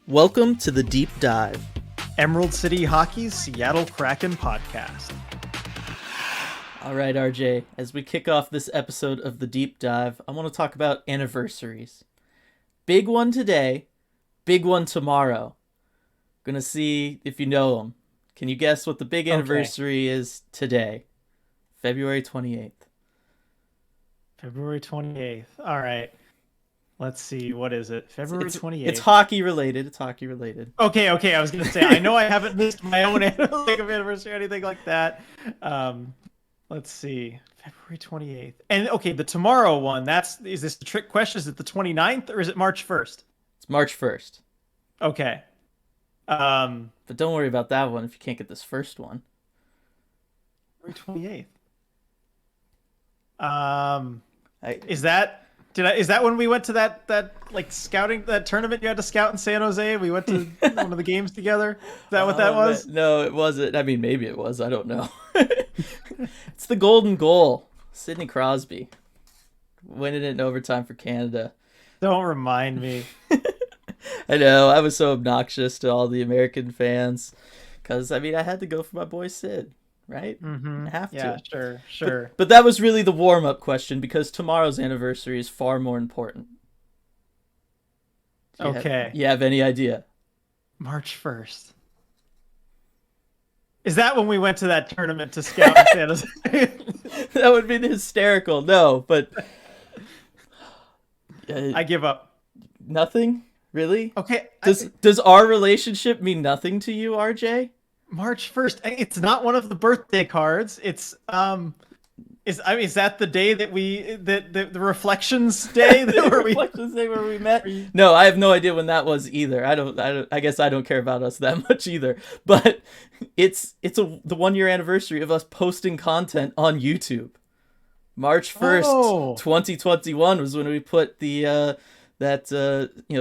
Welcome to the Deep Dive, Emerald City Hockey's Seattle Kraken podcast. All right, RJ, as we kick off this episode of the Deep Dive, I want to talk about anniversaries. Big one today, big one tomorrow. Gonna see if you know them. Can you guess what the big anniversary is today? February 28th. February 28th. All right. Let's see. What is it? February 28th. It's hockey related. Okay. I was going to say, I know I haven't missed my own anniversary or anything like that. Let's see. February 28th. And okay, the tomorrow one, is this the trick question? Is it the 29th or is it March 1st? It's March 1st. Okay. But don't worry about that one if you can't get this first one. February 28th. Is that when we went to that like scouting, that tournament you had to scout in San Jose? We went to one of the games together. Is that what that was? No, it wasn't. I mean, maybe it was. I don't know. It's the golden goal. Sidney Crosby winning it in overtime for Canada. Don't remind me. I know. I was so obnoxious to all the American fans because, I mean, I had to go for my boy Sid. Right? Mm-hmm. I have to. Yeah, sure. But that was really the warm-up question because tomorrow's anniversary is far more important. You have any idea? March 1st. Is that when we went to that tournament to scout in San Jose? That would be hysterical. No, but... I give up. Nothing? Really? Okay. Does our relationship mean nothing to you, RJ? March 1st. It's not one of the birthday cards. It's is that the day that the reflections day reflections day where we met? No, I have no idea when that was either. I guess I don't care about us that much either. But it's the 1 year anniversary of us posting content on YouTube. March 1st, 2021 was when we put the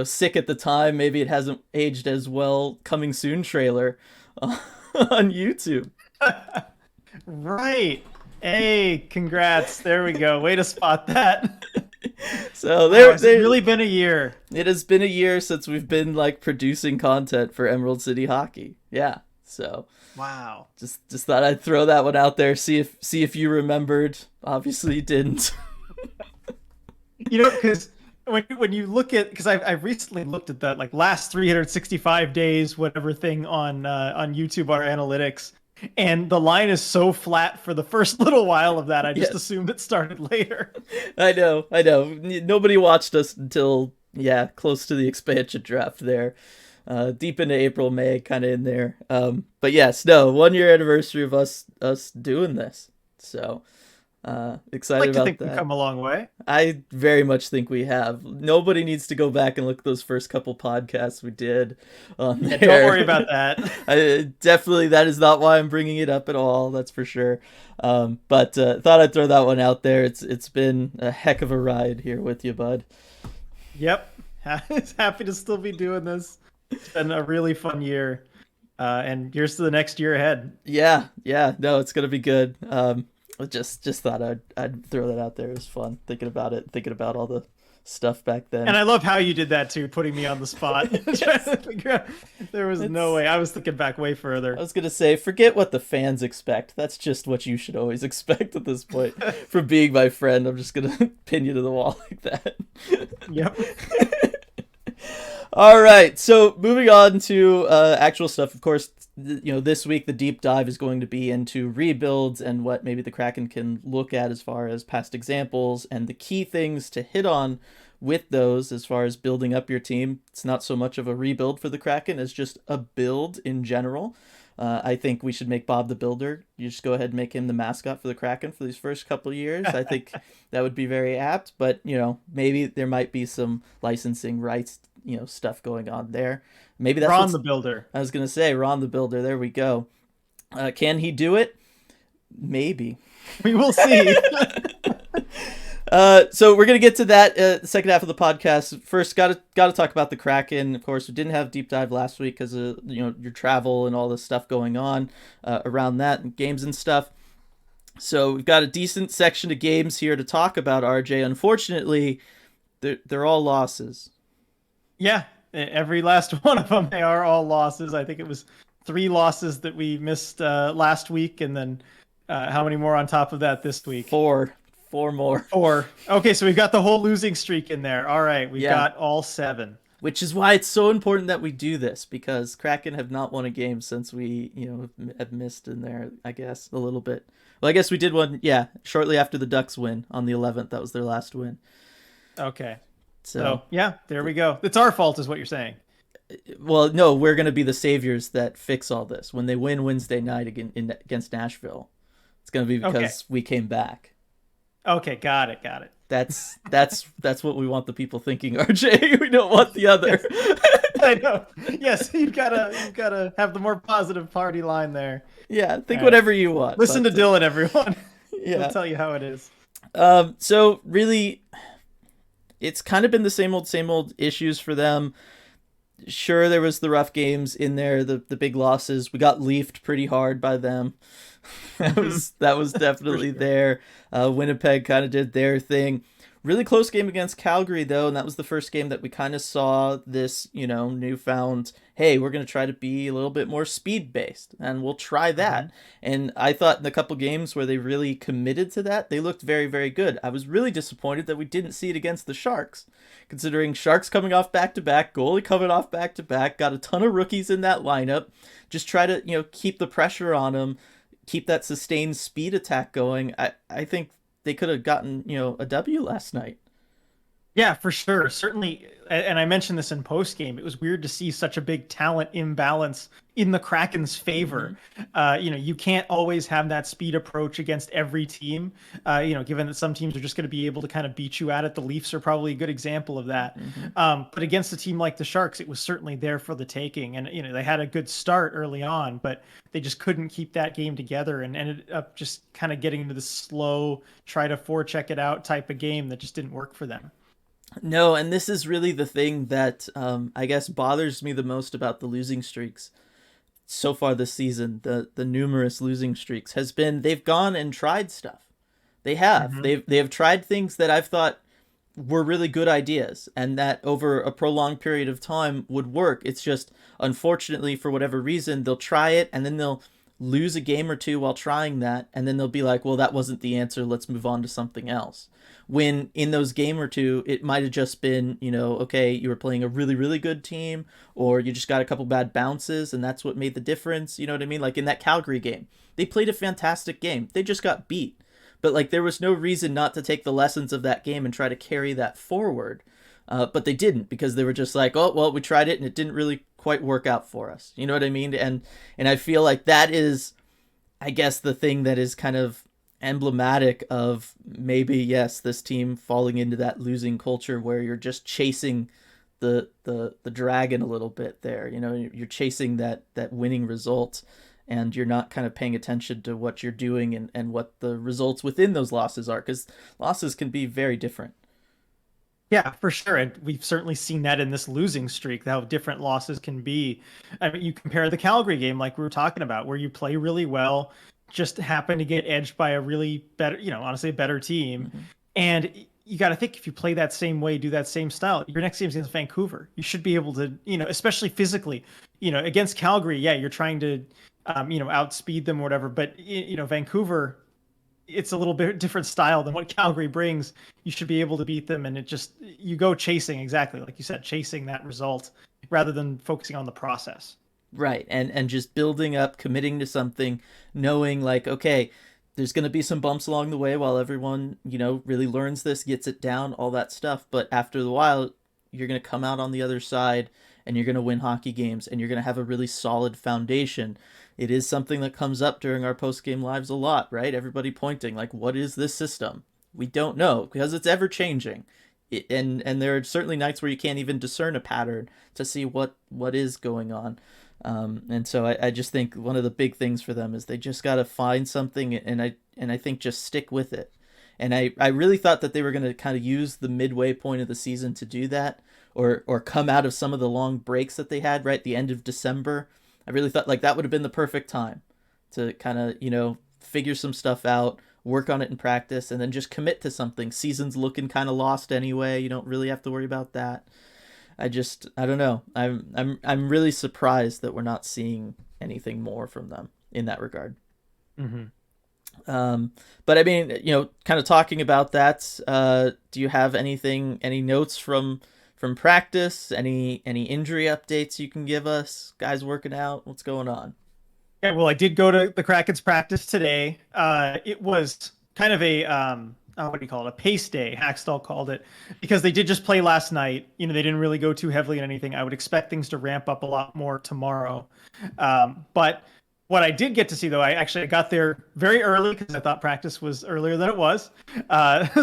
sick at the time, maybe it hasn't aged as well, coming soon trailer on YouTube. Right. Hey, congrats. There we go. Way to spot that. So it's really been a year. It has been a year since we've been like producing content for Emerald City Hockey. Yeah. So wow. Just thought I'd throw that one out there. See if you remembered. Obviously you didn't. Because when you look at, because I've recently looked at that like last 365 days, whatever thing on YouTube, our analytics, and the line is so flat for the first little while of that. I just assumed it started later. I know. Nobody watched us until close to the expansion draft there, deep into April, May, kind of in there. But yes, 1 year anniversary of us doing this. So. Excited about that. We've come a long way. I very much think we have. Nobody needs to go back and look at those first couple podcasts we did on there. Don't worry about that. Definitely, that is not why I'm bringing it up at all. That's for sure. But thought I'd throw that one out there. It's been a heck of a ride here with you, bud. Yep, happy to still be doing this. It's been a really fun year, and here's to the next year ahead. Yeah. No, it's gonna be good. Just thought I'd throw that out there. It was fun thinking about all the stuff back then. And I love how you did that too, putting me on the spot. Trying to figure out, there was no way. I was thinking back way further. I was gonna say, forget what the fans expect. That's just what you should always expect at this point. From being my friend, I'm just gonna pin you to the wall like that. Yep. All right, so moving on to actual stuff. Of course, this week the deep dive is going to be into rebuilds and what maybe the Kraken can look at as far as past examples and the key things to hit on with those as far as building up your team. It's not so much of a rebuild for the Kraken as just a build in general. I think we should make Bob the Builder. You just go ahead and make him the mascot for the Kraken for these first couple of years. I think that would be very apt, but maybe there might be some licensing rights stuff going on there. Maybe that's Ron the Builder. I was going to say Ron the Builder. There we go. Can he do it? Maybe. We will see. So we're going to get to that the second half of the podcast. First, got to talk about the Kraken. Of course, we didn't have deep dive last week because of your travel and all this stuff going on around that and games and stuff. So we've got a decent section of games here to talk about, RJ. Unfortunately, they're all losses. Yeah, Every last one of them, they are all losses. I think it was 3 losses that we missed last week, and then how many more on top of that this week? Four more. 4. Okay, so we've got the whole losing streak in there. All right, we've Yeah. got all 7. Which is why it's so important that we do this, because Kraken have not won a game since we, have missed in there, I guess, a little bit. Well, I guess we did one, yeah, shortly after the Ducks win on the 11th. That was their last win. Okay. So, Yeah, there we go. It's our fault, is what you're saying. well, no, we're going to be the saviors that fix all this. When they win Wednesday night against Nashville, it's going to be because we came back. Okay, got it. That's what we want the people thinking, RJ. We don't want the other. Yes. I know. Yes, you've gotta have the more positive party line there. Yeah, think whatever you want. Listen to Dylan, everyone. Yeah, He'll tell you how it is. So really, it's kind of been the same old issues for them. Sure, there was the rough games in there, the big losses. We got leafed pretty hard by them. that was definitely sure. there. Winnipeg kind of did their thing. Really close game against Calgary, though, and that was the first game that we kind of saw this, newfound, hey, we're going to try to be a little bit more speed-based, and we'll try that. And I thought in the couple games where they really committed to that, they looked very, very good. I was really disappointed that we didn't see it against the Sharks, considering Sharks coming off back-to-back, goalie coming off back-to-back, got a ton of rookies in that lineup. Just try to, keep the pressure on them, keep that sustained speed attack going. I think they could have gotten, a W last night. Yeah, for sure. Certainly, and I mentioned this in post game. It was weird to see such a big talent imbalance in the Kraken's favor. You can't always have that speed approach against every team. Given that some teams are just going to be able to kind of beat you at it. The Leafs are probably a good example of that. But against a team like the Sharks, it was certainly there for the taking. And they had a good start early on, but they just couldn't keep that game together and ended up just kind of getting into the slow, try to forecheck it out type of game that just didn't work for them. No, and this is really the thing that I guess bothers me the most about the losing streaks so far this season. The numerous losing streaks has been they've gone and tried stuff. They have. They have tried things that I've thought were really good ideas and that over a prolonged period of time would work. It's just unfortunately for whatever reason they'll try it and then they'll lose a game or two while trying that, and then they'll be like, well, that wasn't the answer, let's move on to something else. When in those game or two, it might have just been, okay, you were playing a really, really good team, or you just got a couple bad bounces, and that's what made the difference, you know what I mean? Like in that Calgary game, they played a fantastic game. They just got beat. But like there was no reason not to take the lessons of that game and try to carry that forward. But they didn't, because they were just like, oh, well, we tried it and it didn't really quite work out for us. You know what I mean? And I feel like that is, I guess, the thing that is kind of emblematic of maybe, yes, this team falling into that losing culture where you're just chasing the dragon a little bit there. You're chasing that winning result and you're not kind of paying attention to what you're doing and what the results within those losses are, because losses can be very different. Yeah, for sure. And we've certainly seen that in this losing streak, how different losses can be. I mean, you compare the Calgary game, like we were talking about, where you play really well, just happen to get edged by a really better, honestly, a better team. And you got to think, if you play that same way, do that same style, your next game is against Vancouver. You should be able to, especially physically, against Calgary. Yeah, you're trying to, outspeed them or whatever. But, Vancouver, it's a little bit different style than what Calgary brings. You should be able to beat them. And you go chasing, exactly like you said, chasing that result rather than focusing on the process. Right. And just building up, committing to something, knowing like, okay, there's going to be some bumps along the way while everyone, really learns this, gets it down, all that stuff. But after the while, you're going to come out on the other side and you're going to win hockey games and you're going to have a really solid foundation. It is something that comes up during our post-game lives a lot, right? Everybody pointing like, what is this system? We don't know, because it's ever changing. And there are certainly nights where you can't even discern a pattern to see what is going on. And so I just think one of the big things for them is they just got to find something, and I think just stick with it. And I really thought that they were going to kind of use the midway point of the season to do that, or come out of some of the long breaks that they had, right? The end of December. I really thought like that would have been the perfect time to kind of, figure some stuff out, work on it in practice, and then just commit to something. Season's looking kind of lost anyway. You don't really have to worry about that. I don't know. I'm really surprised that we're not seeing anything more from them in that regard. Hmm. Um, but I mean, kind of talking about that. Do you have any notes from practice? Any injury updates you can give us? Guys working out? What's going on? Yeah, well, I did go to the Kraken's practice today. It was kind of a what do you call it? A pace day, Hackstall called it, because they did just play last night. They didn't really go too heavily on anything. I would expect things to ramp up a lot more tomorrow. But what I did get to see, though, I actually got there very early because I thought practice was earlier than it was.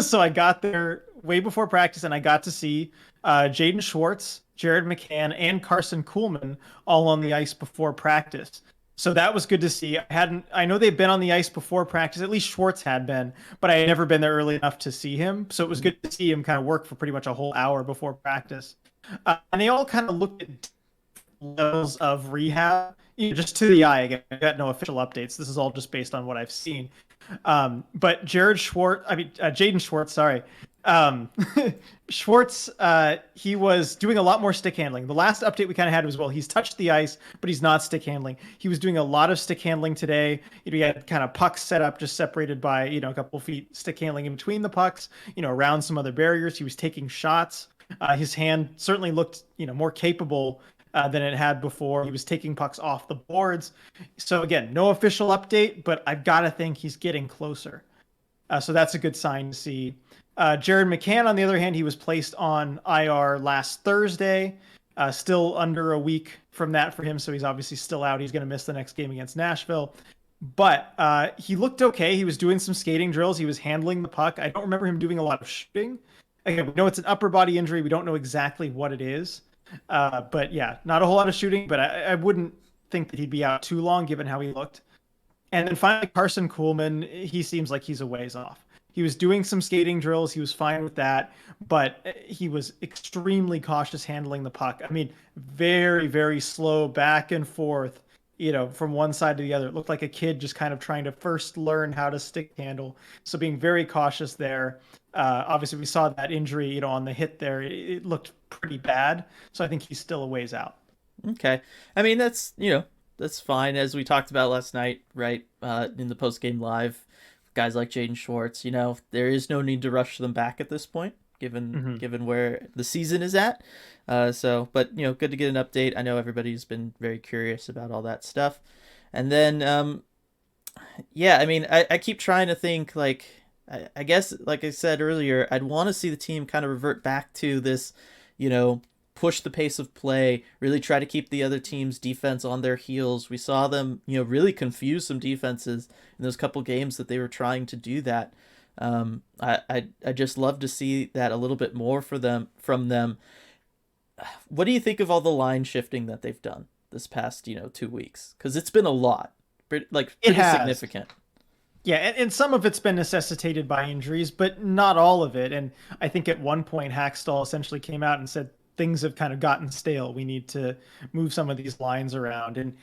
So I got there way before practice, and I got to see Jaden Schwartz, Jared McCann, and Carson Coolman all on the ice before practice. So that was good to see. I know they've been on the ice before practice, at least Schwartz had been, but I had never been there early enough to see him. So it was good to see him kind of work for pretty much a whole hour before practice. And they all kind of looked at levels of rehab, just to the eye. Again, I got no official updates. This is all just based on what I've seen. But Jaden Schwartz, sorry. Um, Schwartz, he was doing a lot more stick handling. The last update we kind of had was, well, he's touched the ice, but he's not stick handling. He was doing a lot of stick handling today. He had kind of pucks set up, just separated by, a couple feet stick handling in between the pucks, around some other barriers. He was taking shots. His hand certainly looked, more capable than it had before. He was taking pucks off the boards. So again, no official update, but I've got to think he's getting closer. So that's a good sign to see. Jared McCann, on the other hand, he was placed on IR last Thursday. Still under a week from that for him, so he's obviously still out. He's going to miss the next game against Nashville. But he looked okay. He was doing some skating drills. He was handling the puck. I don't remember him doing a lot of shooting. Again, we know it's an upper body injury. We don't know exactly what it is. But yeah, not a whole lot of shooting, but I wouldn't think that he'd be out too long given how he looked. And then finally, Carson Coolman, he seems like he's a ways off. He was doing some skating drills. He was fine with that, but he was extremely cautious handling the puck. I mean, very, very slow back and forth, from one side to the other. It looked like a kid just kind of trying to first learn how to stick handle. So being very cautious there. Obviously, we saw that injury, on the hit there. It looked pretty bad. So I think he's still a ways out. Okay, I mean that's fine, as we talked about last night, right? In the post game live, guys like Jaden Schwartz, there is no need to rush them back at this point, given where the season is at. But good to get an update. I know everybody's been very curious about all that stuff, and then yeah, I mean, I keep trying to think, like, I guess, like I said earlier, I'd want to see the team kind of revert back to this, push the pace of play, really try to keep the other team's defense on their heels. We saw them, really confuse some defenses in those couple games that they were trying to do that. I just love to see that a little bit more from them. What do you think of all the line shifting that they've done this past, 2 weeks? Because it's been a lot, pretty significant. Yeah, and some of it's been necessitated by injuries, but not all of it. And I think at one point, Hackstall essentially came out and said, things have kind of gotten stale. We need to move some of these lines around. And,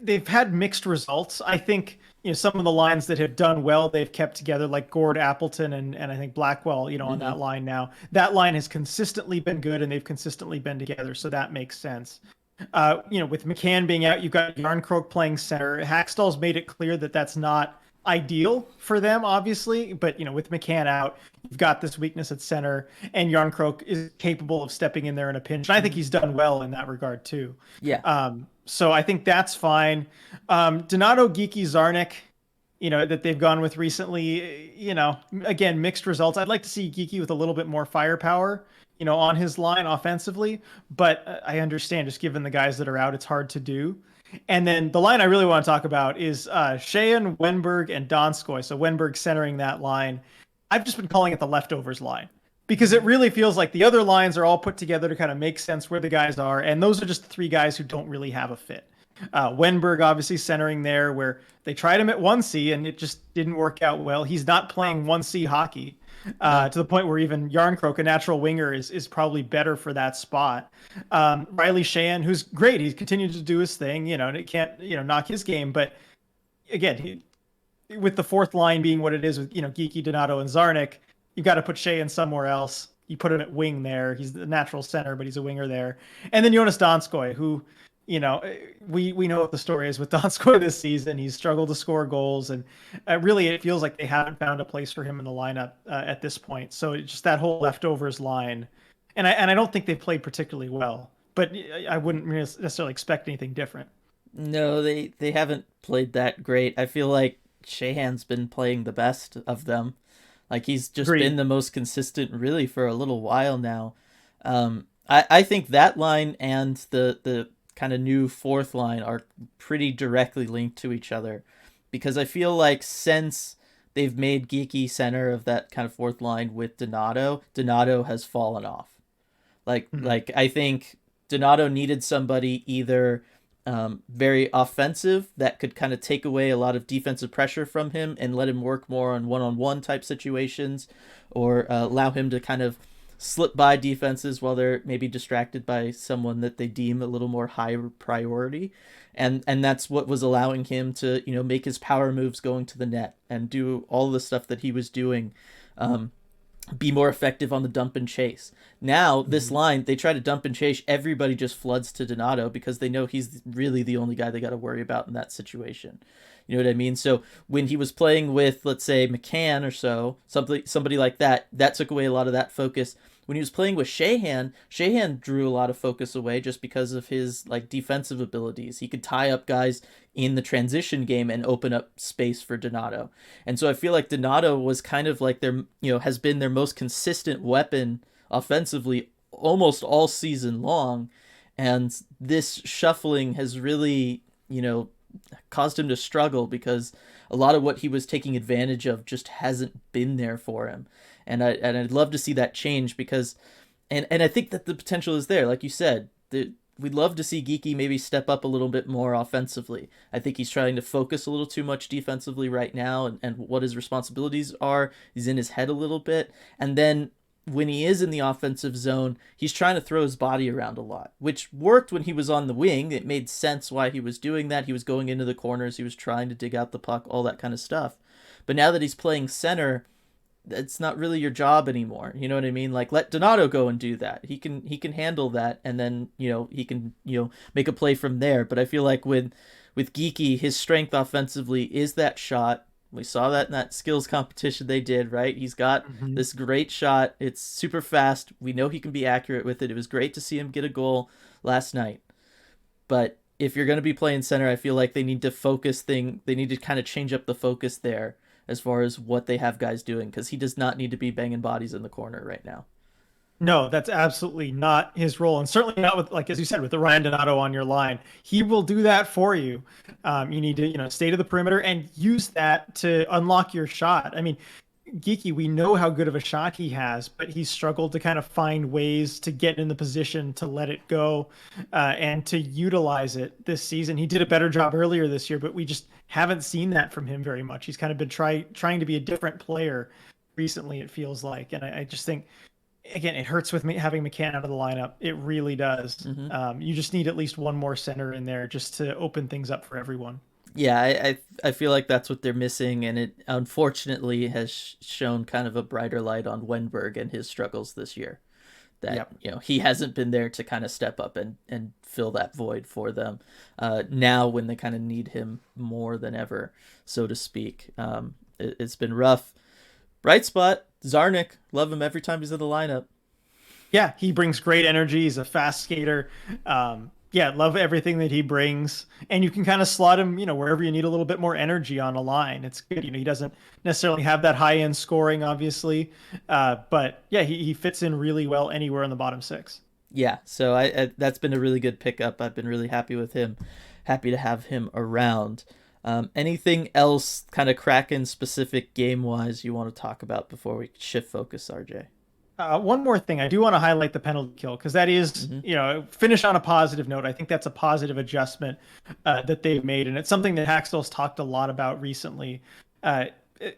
they've had mixed results. I think, some of the lines that have done well, they've kept together, like Gord, Appleton, and I think Blackwell, on that line now. That line has consistently been good, and they've consistently been together. So that makes sense. With McCann being out, you've got Yarncroke playing center. Hackstall's made it clear that that's not ideal for them, obviously, but with McCann out, you've got this weakness at center, and Yarncroke is capable of stepping in there in a pinch. And I think he's done well in that regard too. Yeah. So I think that's fine. Donato, Geeky, Zarnik, that they've gone with recently, again, mixed results. I'd like to see Geeky with a little bit more firepower, on his line offensively, but I understand, just given the guys that are out, it's hard to do. And then the line I really want to talk about is Sheehan, Wenberg, and Donskoy. So Wenberg centering that line. I've just been calling it the leftovers line because it really feels like the other lines are all put together to kind of make sense where the guys are. And those are just the three guys who don't really have a fit. Wenberg obviously centering there where they tried him at 1C and it just didn't work out well. He's not playing 1C hockey. To the point where even Yarncroke, a natural winger, is probably better for that spot. Riley Sheehan, who's great, he's continued to do his thing, and it can't, knock his game. But again, with the fourth line being what it is with, Geeky, Donato, and Zarnik, you've got to put Sheehan somewhere else. you put him at wing there. He's the natural center, but he's a winger there. And then Jonas Donskoy, who, we know what the story is with Donskoy this season. He's struggled to score goals, and really it feels like they haven't found a place for him in the lineup at this point. So it's just that whole leftovers line, and I don't think they played particularly well, but I wouldn't necessarily expect anything different. No, they haven't played that great. I feel like Shahan's been playing the best of them. Like he's just been Agreed. the most consistent really for a little while now. I think that line and the kind of new fourth line are pretty directly linked to each other because I feel like since they've made Geeky center of that kind of fourth line with Donato has fallen off. Mhm. Like I think Donato needed somebody either very offensive that could kind of take away a lot of defensive pressure from him and let him work more on one-on-one type situations, or allow him to kind of slip by defenses while they're maybe distracted by someone that they deem a little more high priority. And that's what was allowing him to make his power moves going to the net and do all the stuff that he was doing, be more effective on the dump and chase. Now, this Mhm. line, they try to dump and chase. Everybody just floods to Donato because they know he's really the only guy they got to worry about in that situation. You know what I mean? So when he was playing with, let's say, McCann or somebody like that, that took away a lot of that focus. When he was playing with Shahan drew a lot of focus away just because of his like defensive abilities. He could tie up guys in the transition game and open up space for Donato. And so I feel like Donato was kind of like has been their most consistent weapon offensively almost all season long. And this shuffling has really, caused him to struggle because a lot of what he was taking advantage of just hasn't been there for him. And I'd love to see that change because and I think that the potential is there. Like you said, we'd love to see Geeky maybe step up a little bit more offensively. I think he's trying to focus a little too much defensively right now, and what his responsibilities are. He's in his head a little bit. And then when he is in the offensive zone, he's trying to throw his body around a lot, which worked when he was on the wing. It made sense why he was doing that. He was going into the corners, he was trying to dig out the puck, all that kind of stuff. But now that he's playing center, it's not really your job anymore. You know what I mean? Like let Donato go and do that. He can handle that, and then he can make a play from there. But I feel like with Geeky, his strength offensively is that shot. We saw that in that skills competition they did, right? He's got Mhm. this great shot. It's super fast. We know he can be accurate with it. It was great to see him get a goal last night. But if you're going to be playing center, I feel like they need to kind of change up the focus there as far as what they have guys doing because he does not need to be banging bodies in the corner right now. No, that's absolutely not his role, and certainly not with, like as you said, with the Ryan Donato on your line. He will do that for you. You need to, stay to the perimeter and use that to unlock your shot. I mean, Geeky, we know how good of a shot he has, but he's struggled to kind of find ways to get in the position to let it go and to utilize it this season. He did a better job earlier this year, but we just haven't seen that from him very much. He's kind of been trying to be a different player recently, it feels like. And I just think, again, it hurts with me having McCann out of the lineup. It really does. Mm-hmm. You just need at least one more center in there just to open things up for everyone. Yeah, I feel like that's what they're missing, and it unfortunately has shown kind of a brighter light on Wenberg and his struggles this year. That Yep. he hasn't been there to kind of step up and fill that void for them. Now when they kind of need him more than ever, so to speak. It's been rough. Bright spot, Zarnik. Love him every time he's in the lineup. Yeah, he brings great energy. He's a fast skater. Yeah, love everything that he brings. And you can kind of slot him, wherever you need a little bit more energy on a line. It's good. He doesn't necessarily have that high end scoring, obviously. But yeah, he fits in really well anywhere in the bottom six. Yeah, so I that's been a really good pickup. I've been really happy with him. Happy to have him around. Anything else kind of Kraken specific game wise you want to talk about before we shift focus, RJ? One more thing, I do want to highlight the penalty kill because that is, Mm-hmm. finish on a positive note. I think that's a positive adjustment that they've made, and it's something that Haxtell's talked a lot about recently. Uh,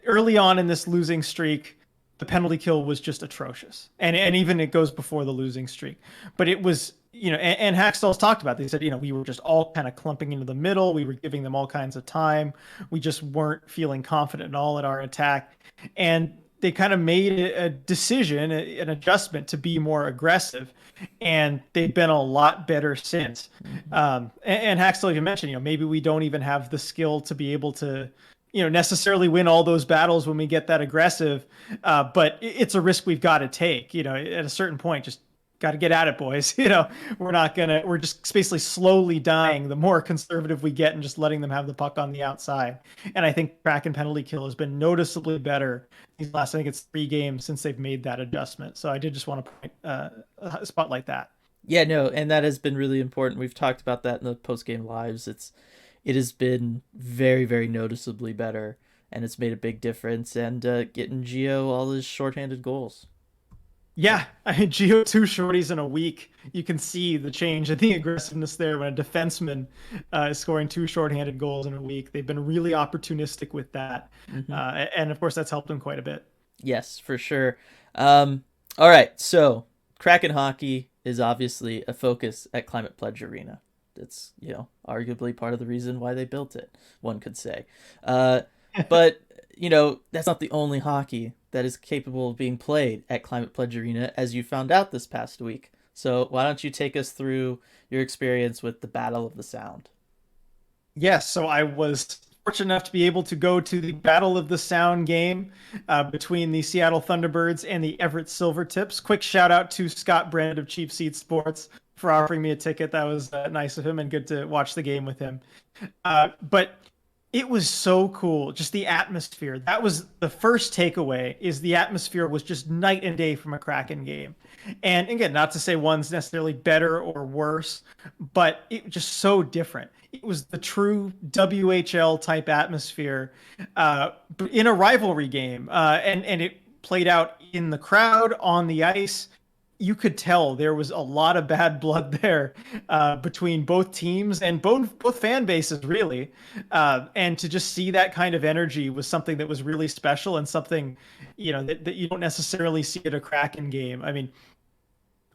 Early on in this losing streak, the penalty kill was just atrocious, and even it goes before the losing streak. But it was, and Haxtell's talked about. They said, we were just all kind of clumping into the middle. We were giving them all kinds of time. We just weren't feeling confident at all at our attack, and they kind of made a decision, an adjustment to be more aggressive, and they've been a lot better since. Mhm. And Haxel, you mentioned, maybe we don't even have the skill to be able to, necessarily win all those battles when we get that aggressive. But it's a risk we've got to take. At a certain point, just got to get at it, boys. We're just basically slowly dying the more conservative we get and just letting them have the puck on the outside. And I think Kraken penalty kill has been noticeably better these last, I think it's 3 games since they've made that adjustment. So I did just want to spotlight that. Yeah, no, and that has been really important. We've talked about that in the post game lives. It has been very, very noticeably better, and it's made a big difference. And getting Gio all his shorthanded goals. Yeah, I mean, Geo 2 shorties in a week. You can see the change in the aggressiveness there when a defenseman is scoring 2 shorthanded goals in a week. They've been really opportunistic with that. Hmm. And of course, that's helped them quite a bit. Yes, for sure. All right, so Kraken hockey is obviously a focus at Climate Pledge Arena. It's, arguably part of the reason why they built it, one could say. But, that's not the only hockey that is capable of being played at Climate Pledge Arena, as you found out this past week. So why don't you take us through your experience with the Battle of the Sound? Yes, so I was fortunate enough to be able to go to the Battle of the Sound game between the Seattle Thunderbirds and the Everett Silvertips. Quick shout out to Scott Brand of Cheap Seat Sports for offering me a ticket. That was nice of him and good to watch the game with him. But it was so cool, just the atmosphere. That was the first takeaway, is the atmosphere was just night and day from a Kraken game. And again, not to say one's necessarily better or worse, but it was just so different. It was the true WHL type atmosphere in a rivalry game. And it played out in the crowd, on the ice. You could tell there was a lot of bad blood there between both teams and both fan bases, really. And to just see that kind of energy was something that was really special, and something, that you don't necessarily see at a Kraken game. I mean,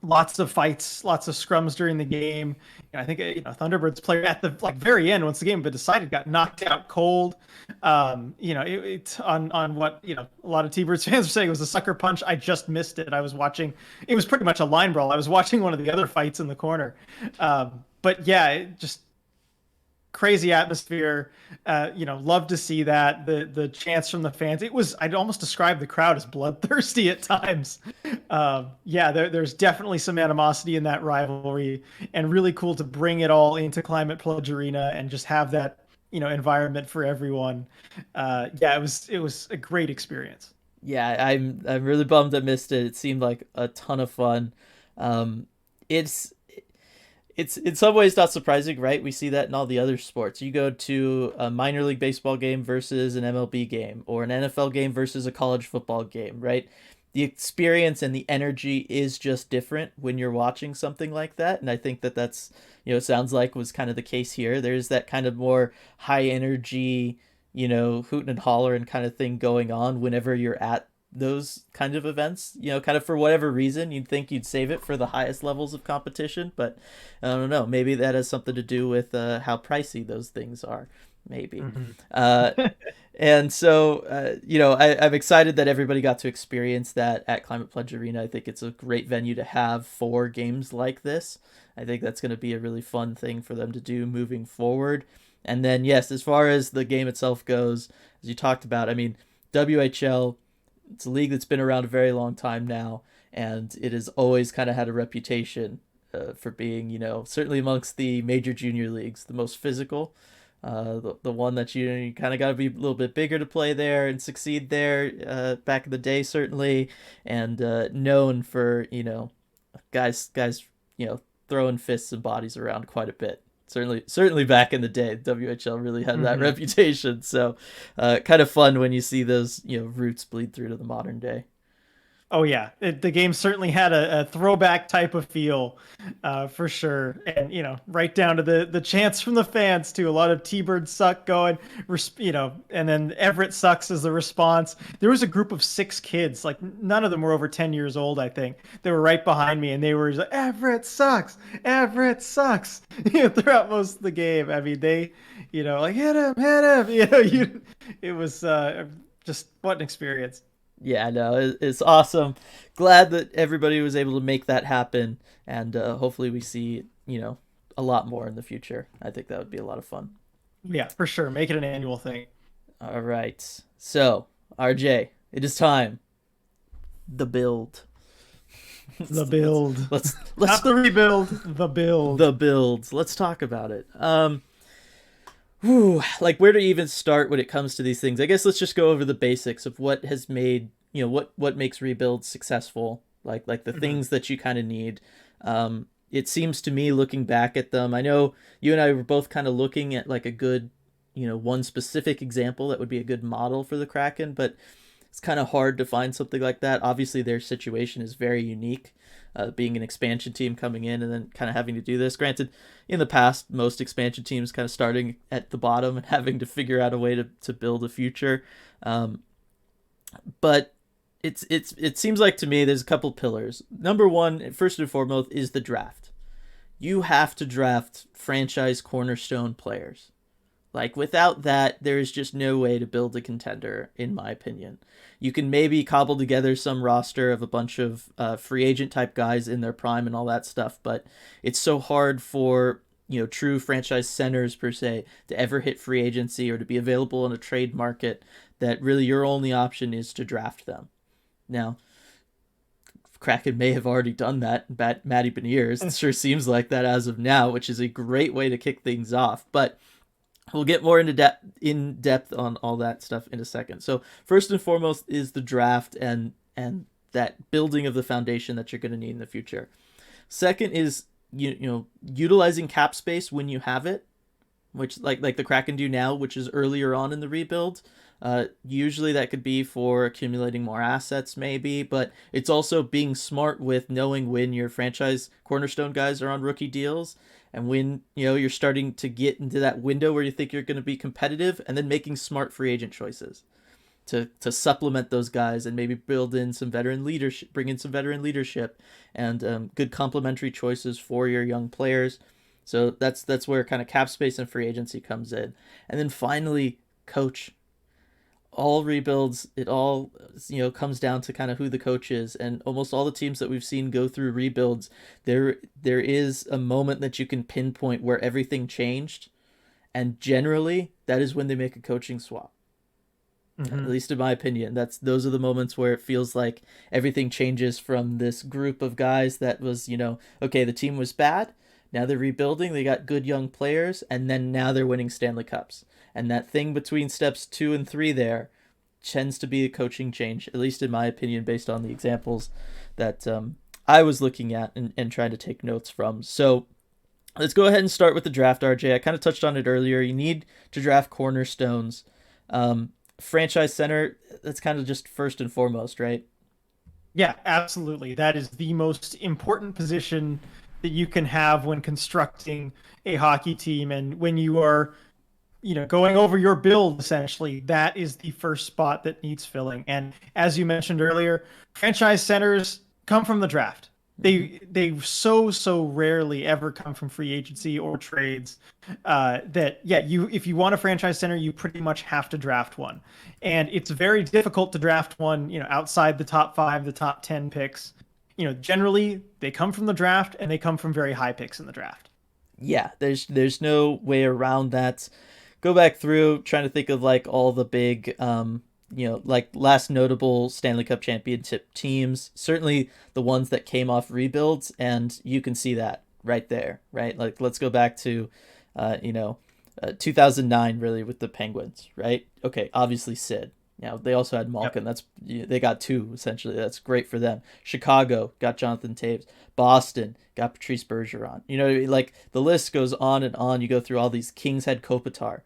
lots of fights, lots of scrums during the game. And I think Thunderbirds player at the very end, once the game had been decided, got knocked out cold. It's on what a lot of T-Birds fans were saying was a sucker punch. I just missed it. I was watching. It was pretty much a line brawl. I was watching one of the other fights in the corner. But yeah, it just crazy atmosphere. Love to see that. The chants from the fans. I'd almost describe the crowd as bloodthirsty at times. There's definitely some animosity in that rivalry, and really cool to bring it all into Climate Pledge Arena and just have that environment for everyone. It was a great experience. Yeah, I'm really bummed I missed it. It seemed like a ton of fun. It's it's in some ways not surprising, right? We see that in all the other sports. You go to a minor league baseball game versus an MLB game, or an NFL game versus a college football game, right? The experience and the energy is just different when you're watching something like that. And I think that that's, sounds like was kind of the case here. There's that kind of more high energy, hooting and hollering kind of thing going on whenever you're at those kind of events, kind of for whatever reason. You'd think you'd save it for the highest levels of competition, but I don't know, maybe that has something to do with how pricey those things are, maybe. And so I'm excited that everybody got to experience that at Climate Pledge Arena. I think it's a great venue to have for games like this. I think that's going to be a really fun thing for them to do moving forward. And then, yes, as far as the game itself goes, as you talked about, I mean, WHL, it's a league that's been around a very long time now, and it has always kind of had a reputation for being, certainly amongst the major junior leagues, the most physical. The one that you kind of got to be a little bit bigger to play there and succeed there back in the day, certainly, and known for, guys, throwing fists and bodies around quite a bit. Certainly back in the day, WHL really had that reputation. So kind of fun when you see those, roots bleed through to the modern day. Oh yeah, the game certainly had a throwback type of feel, for sure, and right down to the chants from the fans too. A lot of T-Bird suck going, and then Everett sucks as the response. There was a group of 6 kids, like none of them were over 10 years old, I think. They were right behind me, and they were like, Everett sucks, Everett sucks, throughout most of the game. I mean, they, like hit him, it was just what an experience. Yeah, no, it's awesome. Glad that everybody was able to make that happen, and hopefully we see a lot more in the future. I think that would be a lot of fun. Yeah, for sure. Make it an annual thing. All right, so RJ, it is time. The build. The let's build. let's Not the rebuild, the build. the builds. Let's talk about it. Whew, like where to even start when it comes to these things? I guess let's just go over the basics of what has made what makes rebuilds successful. Like the Mhm. things that you kind of need. It seems to me looking back at them. I know you and I were both kind of looking at like a good one specific example that would be a good model for the Kraken, but it's kind of hard to find something like that. Obviously, their situation is very unique, being an expansion team coming in and then kind of having to do this. Granted, in the past, most expansion teams kind of starting at the bottom and having to figure out a way to build a future. Um, but it seems like to me there's a couple pillars. Number one, first and foremost, is the draft. You have to draft franchise cornerstone players. Like without that, there is just no way to build a contender, in my opinion. You can maybe cobble together some roster of a bunch of free agent type guys in their prime and all that stuff, but it's so hard for true franchise centers per se to ever hit free agency or to be available in a trade market that really your only option is to draft them. Now, Kraken may have already done that. Matty Beniers, it sure seems like that as of now, which is a great way to kick things off. But we'll get more in depth on all that stuff in a second. So first and foremost is the draft and that building of the foundation that you're going to need in the future. Second is utilizing cap space when you have it, which like the Kraken do now, which is earlier on in the rebuild. Usually that could be for accumulating more assets, maybe, but it's also being smart with knowing when your franchise cornerstone guys are on rookie deals and when you're starting to get into that window where you think you're going to be competitive, and then making smart free agent choices to supplement those guys and maybe build in some veteran leadership, bring in some veteran leadership, and good complementary choices for your young players. So that's where kind of cap space and free agency comes in, and then finally, coach. All rebuilds, it all comes down to kind of who the coach is, and almost all the teams that we've seen go through rebuilds, there is a moment that you can pinpoint where everything changed, and generally that is when they make a coaching swap. At Hmm. least in my opinion, those are the moments where it feels like everything changes from this group of guys that was okay, the team was bad, now they're rebuilding, they got good young players, and then now they're winning Stanley Cups. And that thing between steps 2 and 3 there tends to be a coaching change, at least in my opinion, based on the examples that I was looking at and trying to take notes from. So let's go ahead and start with the draft, RJ. I kind of touched on it earlier. You need to draft cornerstones. Franchise center, that's kind of just first and foremost, right? Yeah, absolutely. That is the most important position that you can have when constructing a hockey team. And when you are, going over your build, essentially, that is the first spot that needs filling. And as you mentioned earlier, franchise centers come from the draft. Mm-hmm. They so rarely ever come from free agency or trades. That yeah, you if you want a franchise center, you pretty much have to draft one, and it's very difficult to draft one, outside the top five, the top 10 picks. Generally they come from the draft, and they come from very high picks in the draft. Yeah, there's no way around that. Go back through trying to think of like all the big like last notable Stanley Cup championship teams, certainly the ones that came off rebuilds, and you can see that right there, right? Like let's go back to 2009 really with the Penguins, right? Okay, obviously Sid. Now they also had Yep. Malkin. They got two essentially. That's great for them. Chicago got Jonathan Taves. Boston got Patrice Bergeron. Like the list goes on and on. You go through all these Kings had Kopitar.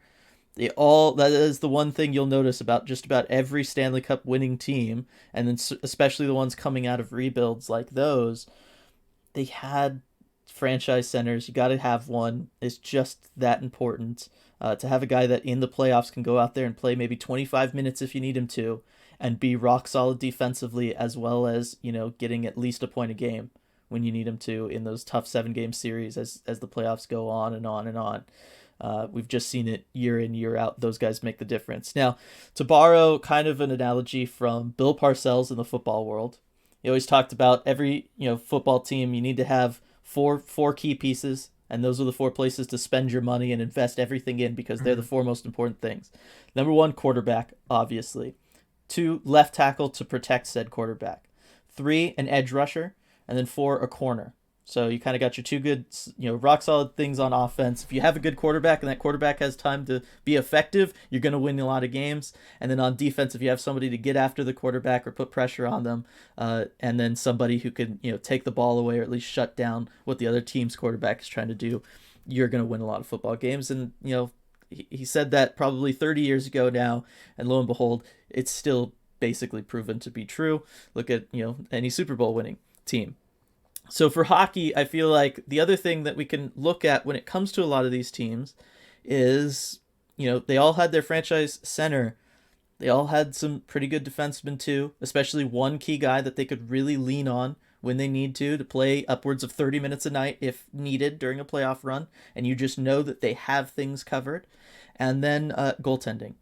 That is the one thing you'll notice about just about every Stanley Cup winning team, and then especially the ones coming out of rebuilds like those, they had franchise centers. You got to have one. It's just that important to have a guy that in the playoffs can go out there and play maybe 25 minutes if you need him to, and be rock solid defensively as well as getting at least a point a game when you need him to in those tough 7 game series as the playoffs go on and on and on. We've just seen it year in, year out. Those guys make the difference. Now, to borrow kind of an analogy from Bill Parcells in the football world, he always talked about every football team. You need to have four key pieces, and those are the four places to spend your money and invest everything in because they're the four most important things. Number one, quarterback, obviously. Two, left tackle to protect said quarterback. Three, an edge rusher, and then four, a corner. So you kind of got your two good, rock solid things on offense. If you have a good quarterback and that quarterback has time to be effective, you're going to win a lot of games. And then on defense, if you have somebody to get after the quarterback or put pressure on them, and then somebody who can, take the ball away or at least shut down what the other team's quarterback is trying to do, you're going to win a lot of football games. And, he said that probably 30 years ago now, and lo and behold, it's still basically proven to be true. Look at, any Super Bowl winning team. So for hockey, I feel like the other thing that we can look at when it comes to a lot of these teams is, they all had their franchise center. They all had some pretty good defensemen too, especially one key guy that they could really lean on when they need to play upwards of 30 minutes a night if needed during a playoff run. And you just know that they have things covered. And then goaltending.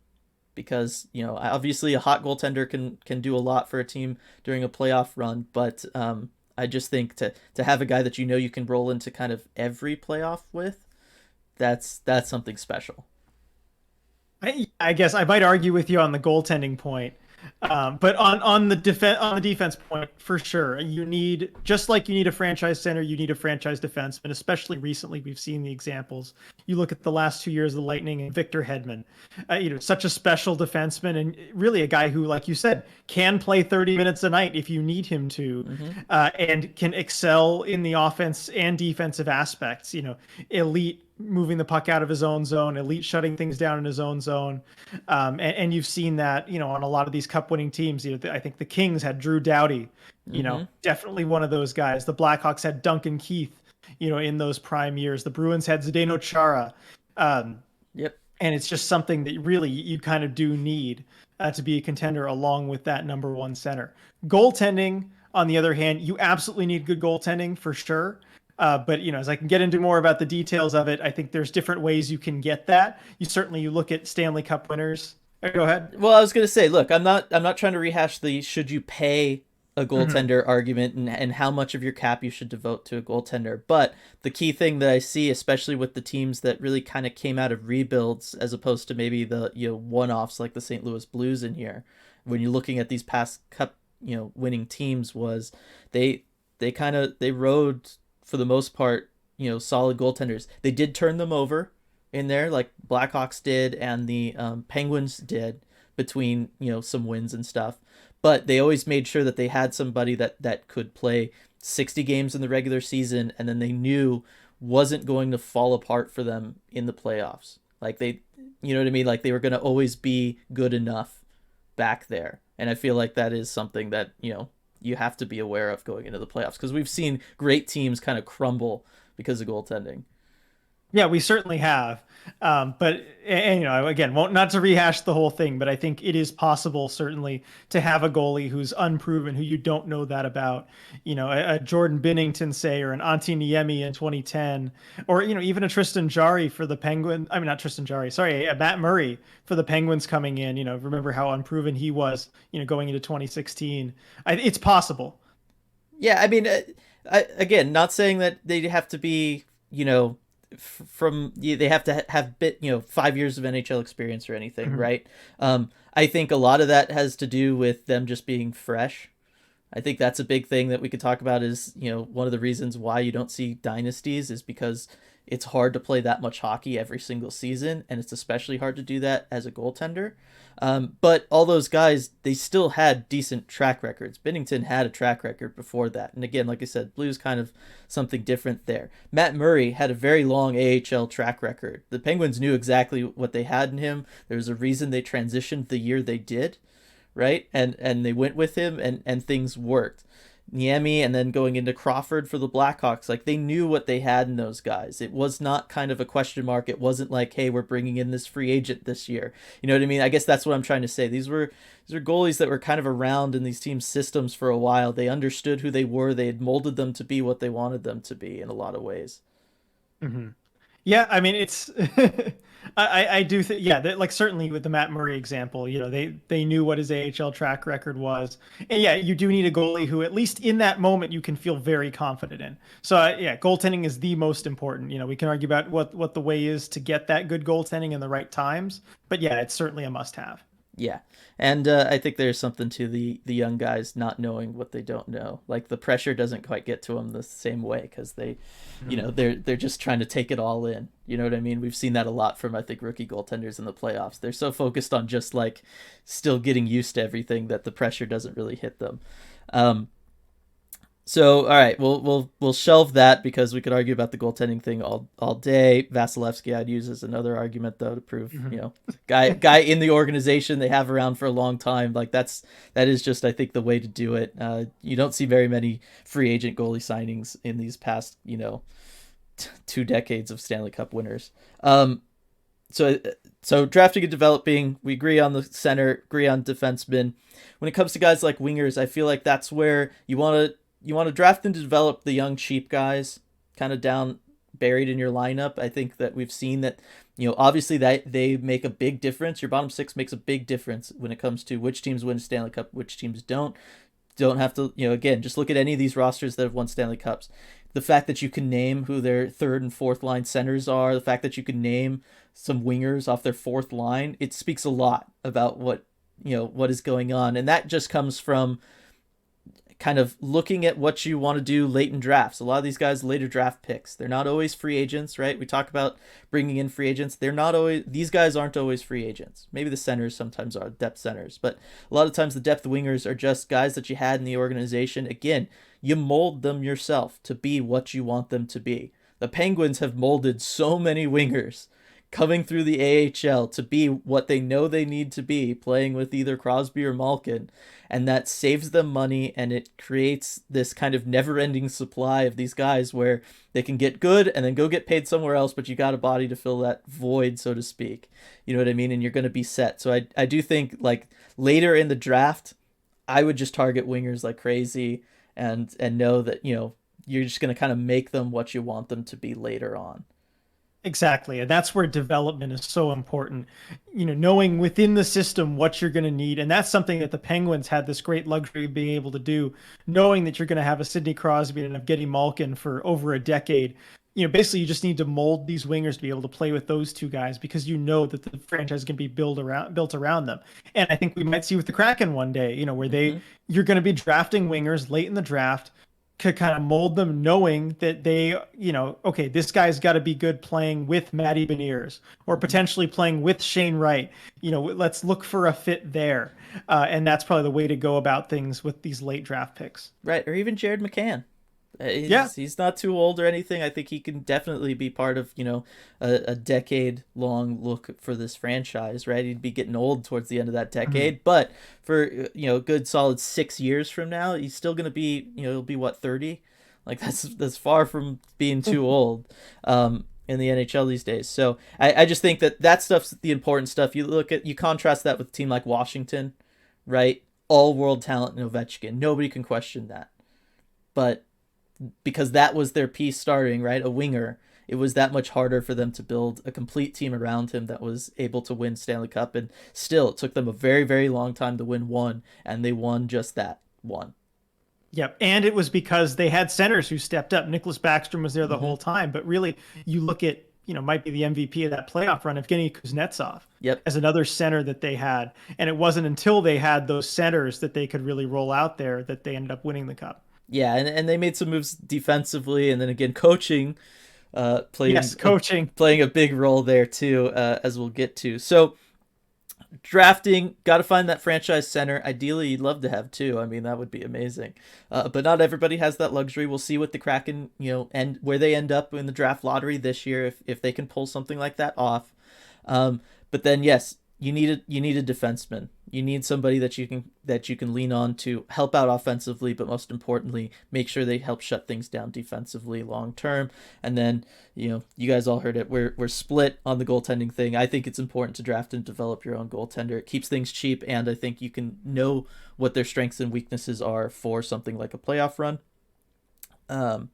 Because, obviously a hot goaltender can do a lot for a team during a playoff run, but I just think to have a guy that you can roll into kind of every playoff with, that's something special. I guess I might argue with you on the goaltending point, but on the defense point, for sure, you need, just like you need a franchise center, you need a franchise defenseman. Especially recently, we've seen the examples. You look at the last 2 years of the Lightning and Victor Hedman, such a special defenseman and really a guy who, like you said, can play 30 minutes a night if you need him to, and can excel in the offense and defensive aspects. Elite moving the puck out of his own zone, elite shutting things down in his own zone. And you've seen that, on a lot of these cup winning teams. I think the Kings had Drew Doughty, definitely one of those guys. The Blackhawks had Duncan Keith, in those prime years. The Bruins had Zdeno Chara. Yep. And it's just something that really you kind of do need to be a contender along with that number one center. Goaltending, on the other hand, you absolutely need good goaltending for sure. But as I can get into more about the details of it, I think there's different ways you can get that. You look at Stanley Cup winners. Go ahead. Well, I was going to say, look, I'm not trying to rehash the should you pay a goaltender argument and how much of your cap you should devote to a goaltender. But the key thing that I see, especially with the teams that really kind of came out of rebuilds as opposed to maybe the one-offs like the St. Louis Blues in here, when you're looking at these past cup winning teams, was they rode, for the most part, solid goaltenders. They did turn them over in there, like Blackhawks did and the Penguins did, between some wins and stuff. But they always made sure that they had somebody that could play 60 games in the regular season, and then they knew wasn't going to fall apart for them in the playoffs. Like they, what I mean? Like they were going to always be good enough back there. And I feel like that is something that, you have to be aware of going into the playoffs, because we've seen great teams kind of crumble because of goaltending. Yeah, we certainly have. But again, not to rehash the whole thing, but I think it is possible certainly to have a goalie who's unproven, who you don't know that about. A Jordan Binnington, say, or an Antti Niemi in 2010, or even a Tristan Jarry for the Penguins. I mean, not Tristan Jarry, sorry, Matt Murray for the Penguins coming in. Remember how unproven he was, going into 2016. It's possible. Yeah, I mean, again, not saying that they have to be, they have to have 5 years of NHL experience or anything, right? I think a lot of that has to do with them just being fresh. I think that's a big thing that we could talk about. Is one of the reasons why you don't see dynasties is because it's hard to play that much hockey every single season, and it's especially hard to do that as a goaltender. But all those guys, they still had decent track records. Binnington had a track record before that. And again, like I said, Blues kind of something different there. Matt Murray had a very long AHL track record. The Penguins knew exactly what they had in him. There's a reason they transitioned the year they did, right? And they went with him, and things worked. Niemi, and then going into Crawford for the Blackhawks, like they knew what they had in those guys. It was not kind of a question mark. It wasn't like, hey, we're bringing in this free agent this year. You know what I mean? I guess that's what I'm trying to say. These are goalies that were kind of around in these team systems for a while. They understood who they were. They had molded them to be what they wanted them to be in a lot of ways. Mm-hmm. Yeah, I mean it's I do think yeah, like certainly with the Matt Murray example, they knew what his AHL track record was. And yeah, you do need a goalie who at least in that moment you can feel very confident in. So yeah, goaltending is the most important. We can argue about what the way is to get that good goaltending in the right times, but yeah, it's certainly a must have. Yeah, and I think there's something to the young guys not knowing what they don't know. Like the pressure doesn't quite get to them the same way because they, they're just trying to take it all in. You know what I mean? We've seen that a lot from I think rookie goaltenders in the playoffs. They're so focused on just like still getting used to everything that the pressure doesn't really hit them. Um, so, all right, we'll shelve that because we could argue about the goaltending thing all day. Vasilevsky I'd use as another argument though to prove guy in the organization they have around for a long time. Like that is just I think the way to do it. You don't see very many free agent goalie signings in these past 2 decades of Stanley Cup winners. So so drafting and developing, we agree on the center, agree on defensemen. When it comes to guys like wingers, I feel like that's where you want to draft and develop the young cheap guys kind of down buried in your lineup. I think that we've seen that obviously that they make a big difference. Your bottom six makes a big difference when it comes to which teams win Stanley Cup, which teams don't have to, again, just look at any of these rosters that have won Stanley Cups. The fact that you can name who their third and fourth line centers are, the fact that you can name some wingers off their fourth line, it speaks a lot about what is going on. And that just comes from kind of looking at what you want to do late in drafts. A lot of these guys later draft picks. They're not always free agents, right? We talk about bringing in free agents. These guys aren't always free agents. Maybe the centers sometimes are depth centers, but a lot of times the depth wingers are just guys that you had in the organization. Again, you mold them yourself to be what you want them to be. The Penguins have molded so many wingers coming through the AHL to be what they know they need to be, playing with either Crosby or Malkin, and that saves them money and it creates this kind of never-ending supply of these guys where they can get good and then go get paid somewhere else, but you got a body to fill that void, so to speak. You know what I mean? And you're going to be set. So I do think like later in the draft, I would just target wingers like crazy and know that, you're just going to kind of make them what you want them to be later on. Exactly. And that's where development is so important. Knowing within the system what you're going to need. And that's something that the Penguins had this great luxury of being able to do, knowing that you're going to have a Sidney Crosby and a Evgeny Malkin for over a decade. Basically you just need to mold these wingers to be able to play with those two guys because you know that the franchise can be built around them. And I think we might see with the Kraken one day, where you're going to be drafting wingers late in the draft, could kind of mold them knowing that they, okay, this guy's got to be good playing with Matty Beniers or potentially playing with Shane Wright. Let's look for a fit there. And that's probably the way to go about things with these late draft picks. Right. Or even Jared McCann. Yeah. He's not too old or anything. I think he can definitely be part of, a decade long look for this franchise, right? He'd be getting old towards the end of that decade, but for, a good solid 6 years from now, he's still going to be, he'll be what, 30? Like that's far from being too old. In the NHL these days. So I just think that stuff's the important stuff. You contrast that with a team like Washington, right? All world talent in Ovechkin. Nobody can question that. But because that was their piece starting, right? A winger. It was that much harder for them to build a complete team around him that was able to win Stanley Cup. And still, it took them a very, very long time to win one. And they won just that one. Yep. And it was because they had centers who stepped up. Nicholas Backstrom was there the whole time. But really, you look at, might be the MVP of that playoff run, Evgeny Kuznetsov, as another center that they had. And it wasn't until they had those centers that they could really roll out there that they ended up winning the Cup. Yeah, and they made some moves defensively, and then again coaching playing a big role there too, as we'll get to. So drafting, got to find that franchise center. Ideally, you'd love to have two. I mean, that would be amazing. But not everybody has that luxury. We'll see what the Kraken, and where they end up in the draft lottery this year if they can pull something like that off. But then yes, you need a defenseman. You need somebody that you can lean on to help out offensively, but most importantly, make sure they help shut things down defensively long term. And then, you guys all heard it. We're split on the goaltending thing. I think it's important to draft and develop your own goaltender. It keeps things cheap, and I think you can know what their strengths and weaknesses are for something like a playoff run. All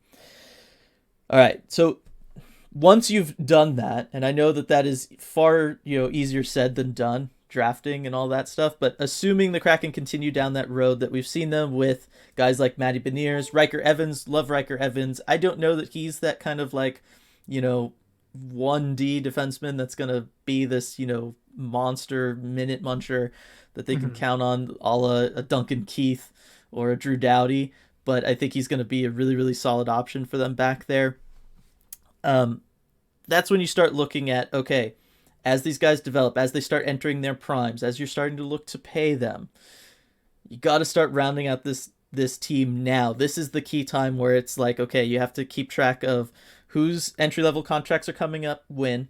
right, so once you've done that, and I know that that is far, easier said than done, drafting and all that stuff, but assuming the Kraken continue down that road that we've seen them with guys like Matty Beniers, Riker Evans, love Riker Evans. I don't know that he's that kind of like, you know, 1D defenseman that's going to be this, monster minute muncher that they can count on, a la a Duncan Keith or a Drew Doughty. But I think he's going to be a really, really solid option for them back there. That's when you start looking at, okay, as these guys develop, as they start entering their primes, as you're starting to look to pay them, you got to start rounding out this team now. This is the key time where it's like, okay, you have to keep track of whose entry level contracts are coming up when.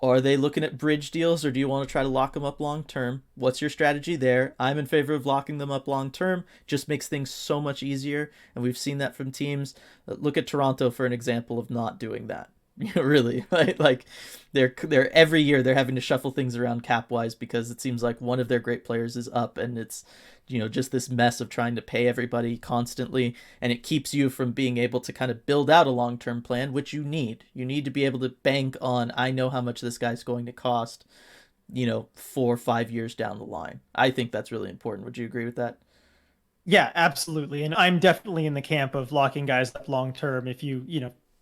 Are they looking at bridge deals, or do you want to try to lock them up long term? What's your strategy there? I'm in favor of locking them up long term. Just makes things so much easier, and we've seen that from teams. Look at Toronto for an example of not doing that. Really, right? Like they're every year they're having to shuffle things around cap wise because it seems like one of their great players is up, and it's just this mess of trying to pay everybody constantly, and it keeps you from being able to kind of build out a long-term plan, which you need. You need to be able to bank on, I know how much this guy's going to cost, 4 or 5 years down the line. I think that's really important. Would you agree with that? Yeah, absolutely. And I'm definitely in the camp of locking guys up long term. If you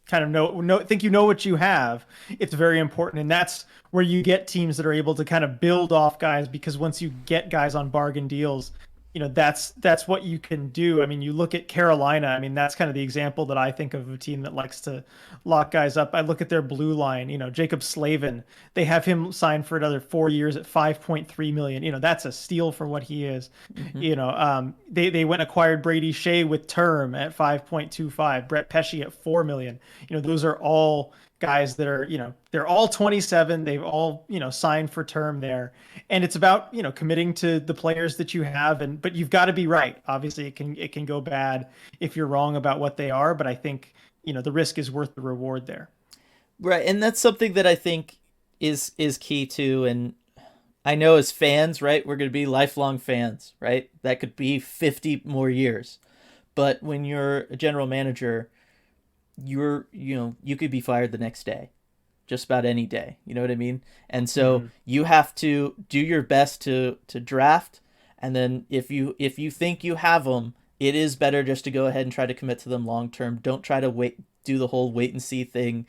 kind of think you know what you have, it's very important. And that's where you get teams that are able to kind of build off guys, because once you get guys on bargain deals, that's what you can do. I mean, you look at Carolina. I mean, that's kind of the example that I think of a team that likes to lock guys up. I look at their blue line, Jacob Slavin. They have him signed for another 4 years at 5.3 million. That's a steal for what he is. They went and acquired Brady Shea with term at 5.25, Brett Pesce at 4 million. Those are all guys that are, they're all 27. They've all, signed for term there. And it's about, committing to the players that you have. But you've got to be right. Obviously it can go bad if you're wrong about what they are. But I think, the risk is worth the reward there. Right. And that's something that I think is key too. And I know as fans, right, we're going to be lifelong fans, right? That could be 50 more years. But when you're a general manager, you could be fired the next day, just about any day. You know what I mean? And so you have to do your best to draft, and then if you think you have them, it is better just to go ahead and try to commit to them long term. Don't try to do the whole wait and see thing.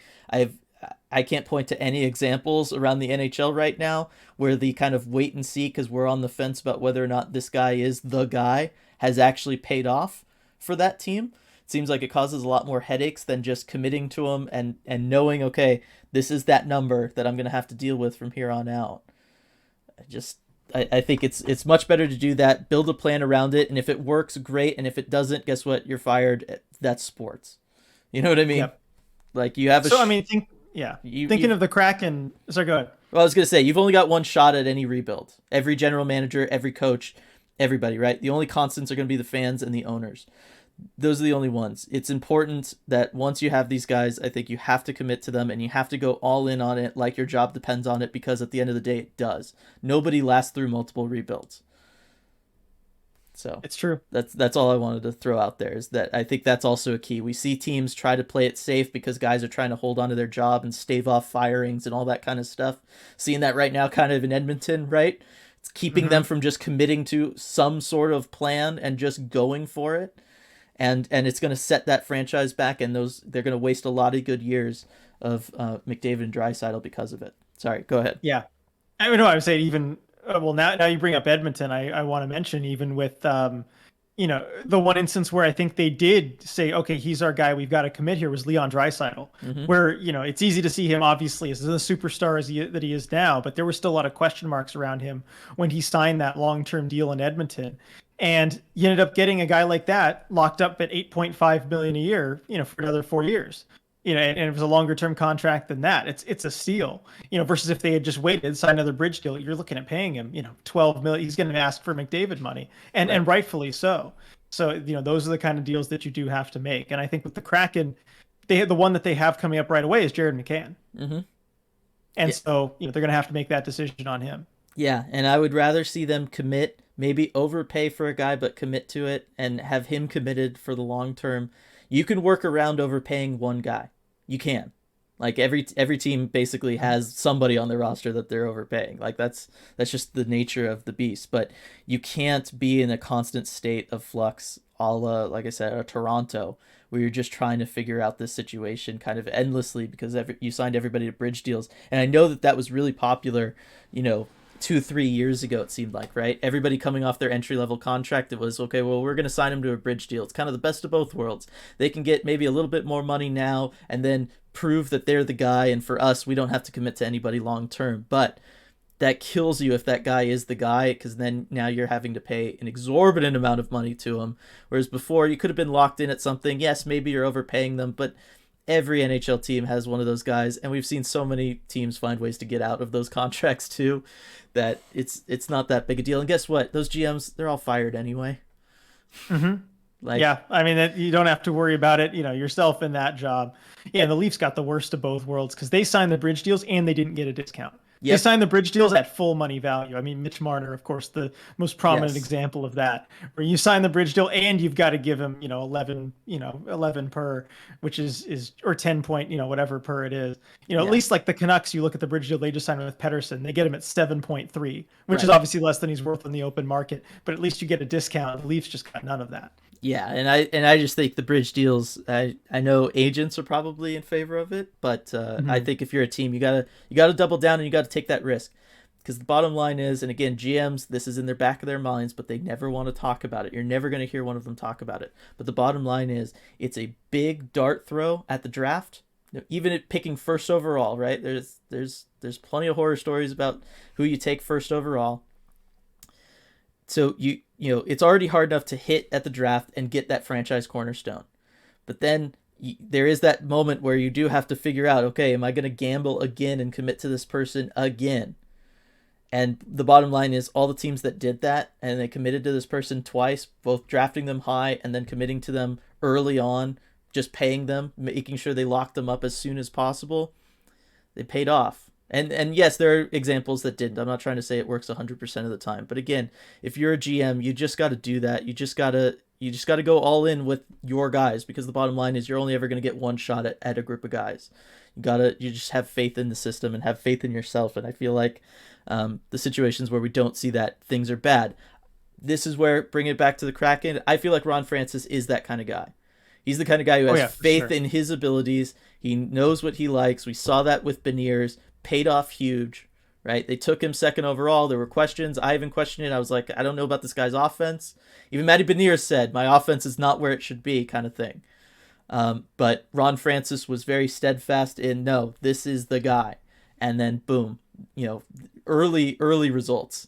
I can't point to any examples around the NHL right now where the kind of wait and see because we're on the fence about whether or not this guy is the guy has actually paid off for that team. It seems like it causes a lot more headaches than just committing to them and knowing, okay, this is that number that I'm going to have to deal with from here on out. I think it's much better to do that, build a plan around it, and if it works, great, and if it doesn't, guess what? You're fired. That's sports. You know what I mean? Yep. Like you have thinking of the Kraken. Sorry, go ahead. Well, I was going to say, you've only got one shot at any rebuild. Every general manager, every coach, everybody, right? The only constants are going to be the fans and the owners. Those are the only ones. It's important that once you have these guys, I think you have to commit to them and you have to go all in on it like your job depends on it, because at the end of the day, it does. Nobody lasts through multiple rebuilds. So it's true. That's all I wanted to throw out there, is that I think that's also a key. We see teams try to play it safe because guys are trying to hold on to their job and stave off firings and all that kind of stuff. Seeing that right now kind of in Edmonton, right? It's keeping them from just committing to some sort of plan and just going for it. And it's going to set that franchise back, and they're going to waste a lot of good years of McDavid and Draisaitl because of it. Sorry, go ahead. Yeah, I mean, no, I would say even now you bring up Edmonton, I want to mention even with the one instance where I think they did say, okay, he's our guy, we've got to commit here, was Leon Draisaitl, where it's easy to see him obviously as the superstar that he is now, but there were still a lot of question marks around him when he signed that long-term deal in Edmonton. And you ended up getting a guy like that locked up at $8.5 million a year, for another 4 years, and it was a longer term contract than that. It's a steal, versus if they had just waited, signed another bridge deal, you're looking at paying him, $12 million. He's going to ask for McDavid money, and rightfully so. So, those are the kind of deals that you do have to make. And I think with the Kraken, the one that they have coming up right away is Jared McCann. And so, they're going to have to make that decision on him. Yeah. And I would rather see them commit, maybe overpay for a guy, but commit to it and have him committed for the long term. You can work around overpaying one guy. You can. Like every team basically has somebody on their roster that they're overpaying. Like that's just the nature of the beast. But you can't be in a constant state of flux, a la, like I said, a Toronto, where you're just trying to figure out this situation kind of endlessly because you signed everybody to bridge deals. And I know that that was really popular, you know, 2 3 years ago. It seemed like, right, everybody coming off their entry level contract, it was okay, well, we're going to sign them to a bridge deal. It's kind of the best of both worlds. They can get maybe a little bit more money now and then prove that they're the guy, and for us, we don't have to commit to anybody long term. But that kills you if that guy is the guy, because then now you're having to pay an exorbitant amount of money to him, whereas before you could have been locked in at something. Yes, maybe you're overpaying them, but every NHL team has one of those guys, and we've seen so many teams find ways to get out of those contracts too, that it's not that big a deal. And guess what? Those GMs, they're all fired anyway. Mm-hmm. Like, yeah, I mean, you don't have to worry about it, you know, yourself in that job. Yeah, and the Leafs got the worst of both worlds because they signed the bridge deals and they didn't get a discount. Yep. They signed the bridge deals at full money value. I mean, Mitch Marner, of course, the most prominent example of that, where you sign the bridge deal and you've got to give him, 11 per, which is or 10 point, whatever per it is. At least like the Canucks, you look at the bridge deal they just signed with Pettersson, they get him at 7.3, which is obviously less than he's worth in the open market, but at least you get a discount. The Leafs just got none of that. Yeah, and I just think the bridge deals. I know agents are probably in favor of it, but I think if you're a team, you gotta double down and you gotta take that risk, because the bottom line is, and again, GMs, this is in their back of their minds, but they never want to talk about it. You're never going to hear one of them talk about it. But the bottom line is, it's a big dart throw at the draft. Even at picking first overall, right? There's plenty of horror stories about who you take first overall. So it's already hard enough to hit at the draft and get that franchise cornerstone. But then there is that moment where you do have to figure out, okay, am I going to gamble again and commit to this person again? And the bottom line is, all the teams that did that and they committed to this person twice, both drafting them high and then committing to them early on, just paying them, making sure they locked them up as soon as possible, they paid off. And yes, there are examples that didn't. I'm not trying to say it works 100% of the time. But again, if you're a GM, you just got to do that. You just got to go all in with your guys, because the bottom line is, you're only ever going to get one shot at a group of guys. You just have faith in the system and have faith in yourself. And I feel like the situations where we don't see that, things are bad. This is where, bring it back to the Kraken, I feel like Ron Francis is that kind of guy. He's the kind of guy who has faith in his abilities. He knows what he likes. We saw that with Beniers. Paid off huge, right? They took him second overall. There were questions. I even questioned it. I was like, I don't know about this guy's offense. Even Matty Beniers said, my offense is not where it should be, kind of thing. But Ron Francis was very steadfast in, no, this is the guy. And then boom, early results,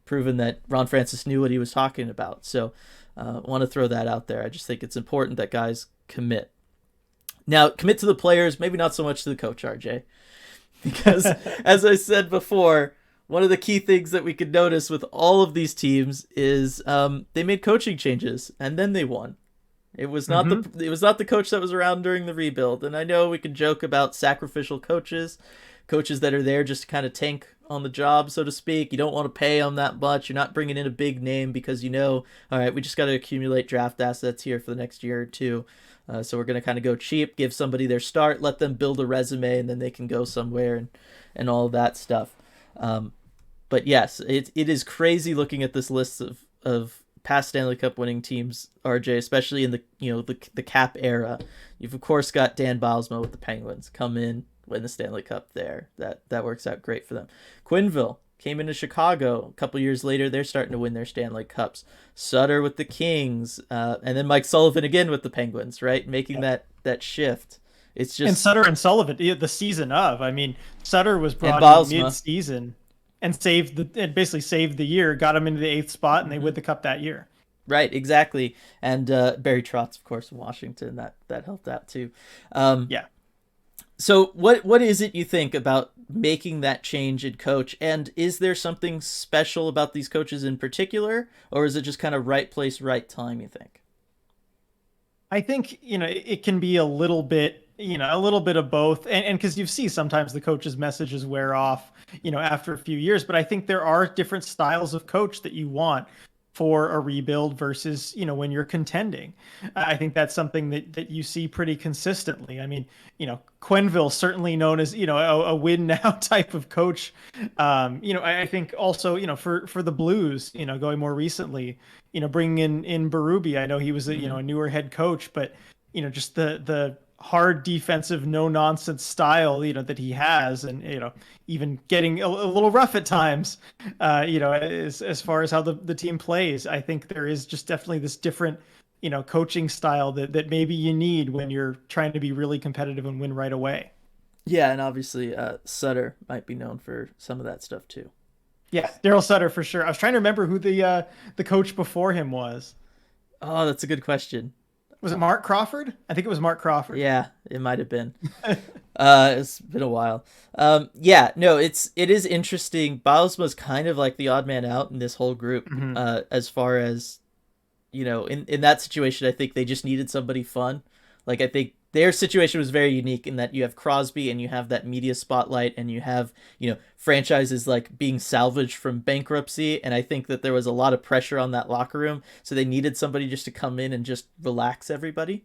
proven that Ron Francis knew what he was talking about. So I want to throw that out there. I just think it's important that guys commit. Now, commit to the players, maybe not so much to the coach, RJ. Because, as I said before, one of the key things that we could notice with all of these teams is they made coaching changes and then they won. It was not the coach that was around during the rebuild. And I know we can joke about sacrificial coaches that are there just to kind of tank on the job, so to speak. You don't want to pay them that much. You're not bringing in a big name because all right, we just got to accumulate draft assets here for the next year or two. So we're going to kind of go cheap, give somebody their start, let them build a resume, and then they can go somewhere and all of that stuff. But yes, it is crazy looking at this list of past Stanley Cup winning teams, RJ, especially in the cap era. You've of course got Dan Bylsma with the Penguins, come in, win the Stanley Cup there. That works out great for them. Quenneville came into Chicago. A couple years later, they're starting to win their Stanley Cups. Sutter with the Kings, and then Mike Sullivan again with the Penguins, right? Making that shift. It's just, and Sutter and Sullivan, the season of. I mean, Sutter was brought in mid-season and basically saved the year, got him into the 8th spot, and they win the Cup that year. Right, exactly. And Barry Trotz, of course, in Washington, that helped out too. So what is it you think about making that change in coach? And is there something special about these coaches in particular, or is it just kind of right place, right time, you think? I think, it can be a little bit of both. And because you see sometimes the coach's messages wear off, after a few years. But I think there are different styles of coach that you want. for a rebuild versus, when you're contending. I think that's something that you see pretty consistently. I mean, Quenneville certainly known as, a win now type of coach. I think also, for the Blues, going more recently, bringing in Berube. I know he was a newer head coach, but, just the hard defensive, no nonsense style, that he has, and even getting a little rough at times, as far as how the team plays. I think there is just definitely this different, coaching style that maybe you need when you're trying to be really competitive and win right away. Yeah, and obviously Sutter might be known for some of that stuff too. Yeah, Daryl Sutter for sure. I was trying to remember who the coach before him was. Oh, that's a good question. Was it Mark Crawford? I think it was Mark Crawford. Yeah, it might have been. It's been a while. Yeah, no, it is interesting. Bylsma's kind of like the odd man out in this whole group. As far as, in that situation, I think they just needed somebody fun. Like, I think their situation was very unique in that you have Crosby and you have that media spotlight and you have, franchises like being salvaged from bankruptcy. And I think that there was a lot of pressure on that locker room. So they needed somebody just to come in and just relax everybody.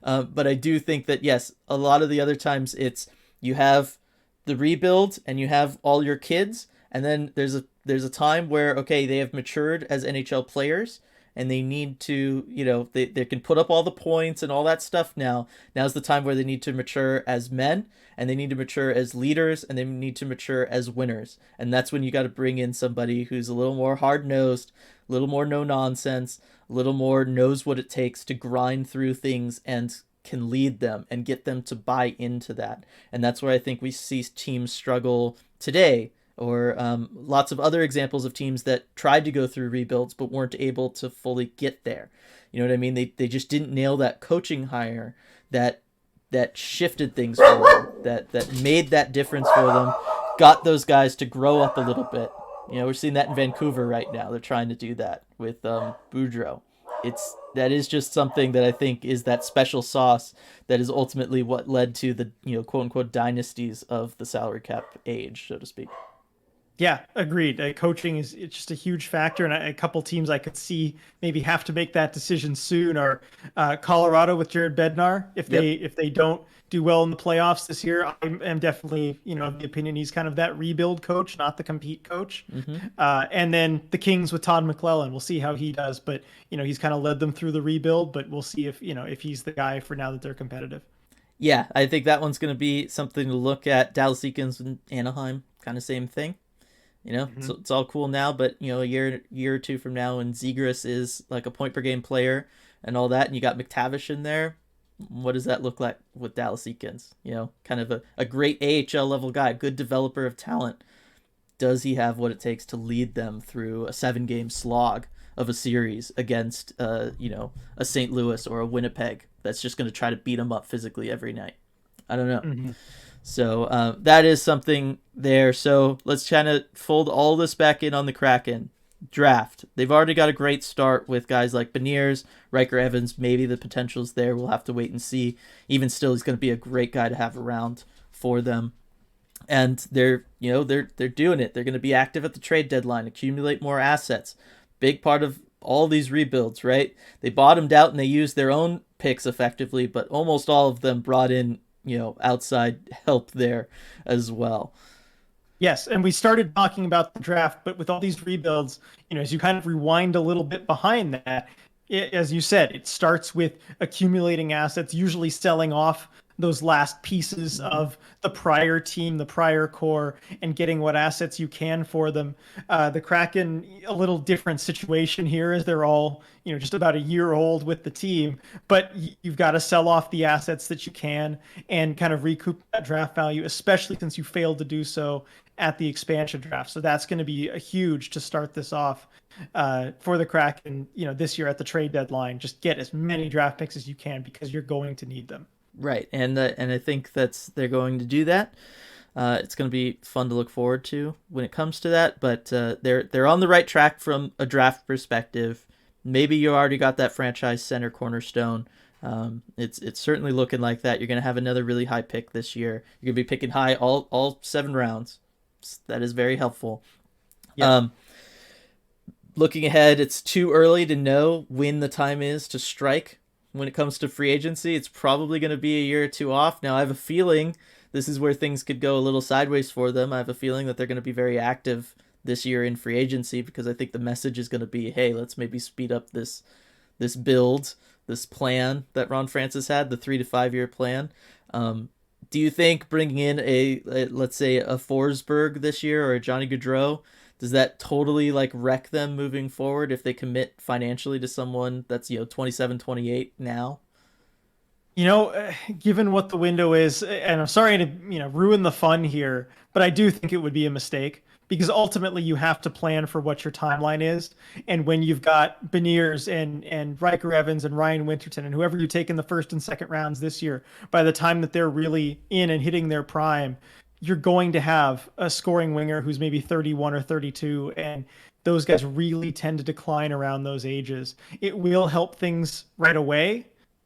But I do think that, yes, a lot of the other times it's you have the rebuild and you have all your kids. And then there's a time where, okay, they have matured as NHL players. And they need to, they can put up all the points and all that stuff now. Now's the time where they need to mature as men, and they need to mature as leaders, and they need to mature as winners. And that's when you got to bring in somebody who's a little more hard-nosed, a little more no-nonsense, a little more knows what it takes to grind through things and can lead them and get them to buy into that. And that's where I think we see teams struggle today, or lots of other examples of teams that tried to go through rebuilds but weren't able to fully get there. You know what I mean? They just didn't nail that coaching hire that shifted things for them, that made that difference for them, got those guys to grow up a little bit. We're seeing that in Vancouver right now. They're trying to do that with Boudreaux. That is just something that I think is that special sauce that is ultimately what led to the quote unquote dynasties of the salary cap age, so to speak. Yeah, agreed. Coaching it's just a huge factor, and a couple teams I could see maybe have to make that decision soon are Colorado with Jared Bednar. If they don't do well in the playoffs this year, I am definitely of the opinion he's kind of that rebuild coach, not the compete coach. And then the Kings with Todd McClellan. We'll see how he does, but he's kind of led them through the rebuild. But we'll see if he's the guy for now that they're competitive. Yeah, I think that one's going to be something to look at. Dallas Eakins and Anaheim, kind of same thing. It's all cool now, but a year or two from now, when Zegras is like a point per game player and all that, and you got McTavish in there, what does that look like with Dallas Eakins? Kind of a great AHL level guy, good developer of talent. Does he have what it takes to lead them through a 7-game slog of a series against a St. Louis or a Winnipeg that's just going to try to beat them up physically every night? I don't know. So that is something there. So let's kind of fold all this back in on the Kraken draft. They've already got a great start with guys like Beniers, Riker Evans. Maybe the potential's there. We'll have to wait and see. Even still, he's going to be a great guy to have around for them. And they're doing it. They're going to be active at the trade deadline, accumulate more assets. Big part of all these rebuilds, right? They bottomed out and they used their own picks effectively, but almost all of them brought in outside help there as well. Yes, and we started talking about the draft, but with all these rebuilds, as you kind of rewind a little bit behind that, as you said, it starts with accumulating assets, usually selling off those last pieces of the prior team, the prior core, and getting what assets you can for them. The Kraken, a little different situation here, as they're all, just about a year old with the team, but you've got to sell off the assets that you can and kind of recoup that draft value, especially since you failed to do so at the expansion draft. So that's going to be a huge to start this off for the Kraken, this year at the trade deadline. Just get as many draft picks as you can because you're going to need them. Right, and I think they're going to do that. It's going to be fun to look forward to when it comes to that. But they're on the right track from a draft perspective. Maybe you already got that franchise center cornerstone. It's certainly looking like that. You're going to have another really high pick this year. You're going to be picking high all 7 rounds. That is very helpful. Yeah. looking ahead, it's too early to know when the time is to strike when it comes to free agency. It's probably going to be a year or two off. Now, I have a feeling this is where things could go a little sideways for them. I have a feeling that they're going to be very active this year in free agency because I think the message is going to be, hey, let's maybe speed up this build, this plan that Ron Francis had, the 3 to 5 year plan. Do you think bringing in let's say a Forsberg this year or a Johnny Gaudreau, does that totally like wreck them moving forward if they commit financially to someone that's 27, 28 now? Given what the window is, and I'm sorry to, ruin the fun here, but I do think it would be a mistake because ultimately you have to plan for what your timeline is. And when you've got Beniers and Riker Evans and Ryan Winterton and whoever you take in the first and second rounds this year, by the time that they're really in and hitting their prime, you're going to have a scoring winger who's maybe 31 or 32, and those guys really tend to decline around those ages. It will help things right away.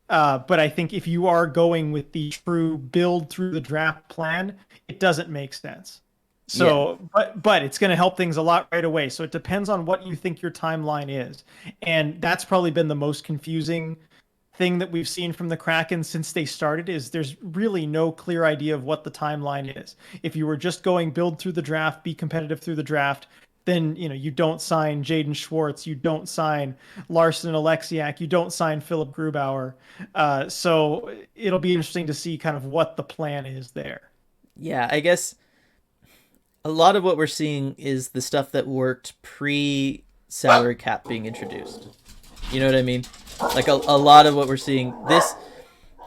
But I think if you are going with the true build through the draft plan, it doesn't make sense. So, yeah. but it's going to help things a lot right away. So it depends on what you think your timeline is. And that's probably been the most confusing thing that we've seen from the Kraken since they started is there's really no clear idea of what the timeline is. If you were just going build through the draft, be competitive through the draft, then you don't sign Jaden Schwartz, you don't sign Larson Alexiak, you don't sign Philip Grubauer. So it'll be interesting to see kind of what the plan is there. Yeah, I guess a lot of what we're seeing is the stuff that worked pre salary cap being introduced. You know what I mean? Like a lot of what we're seeing,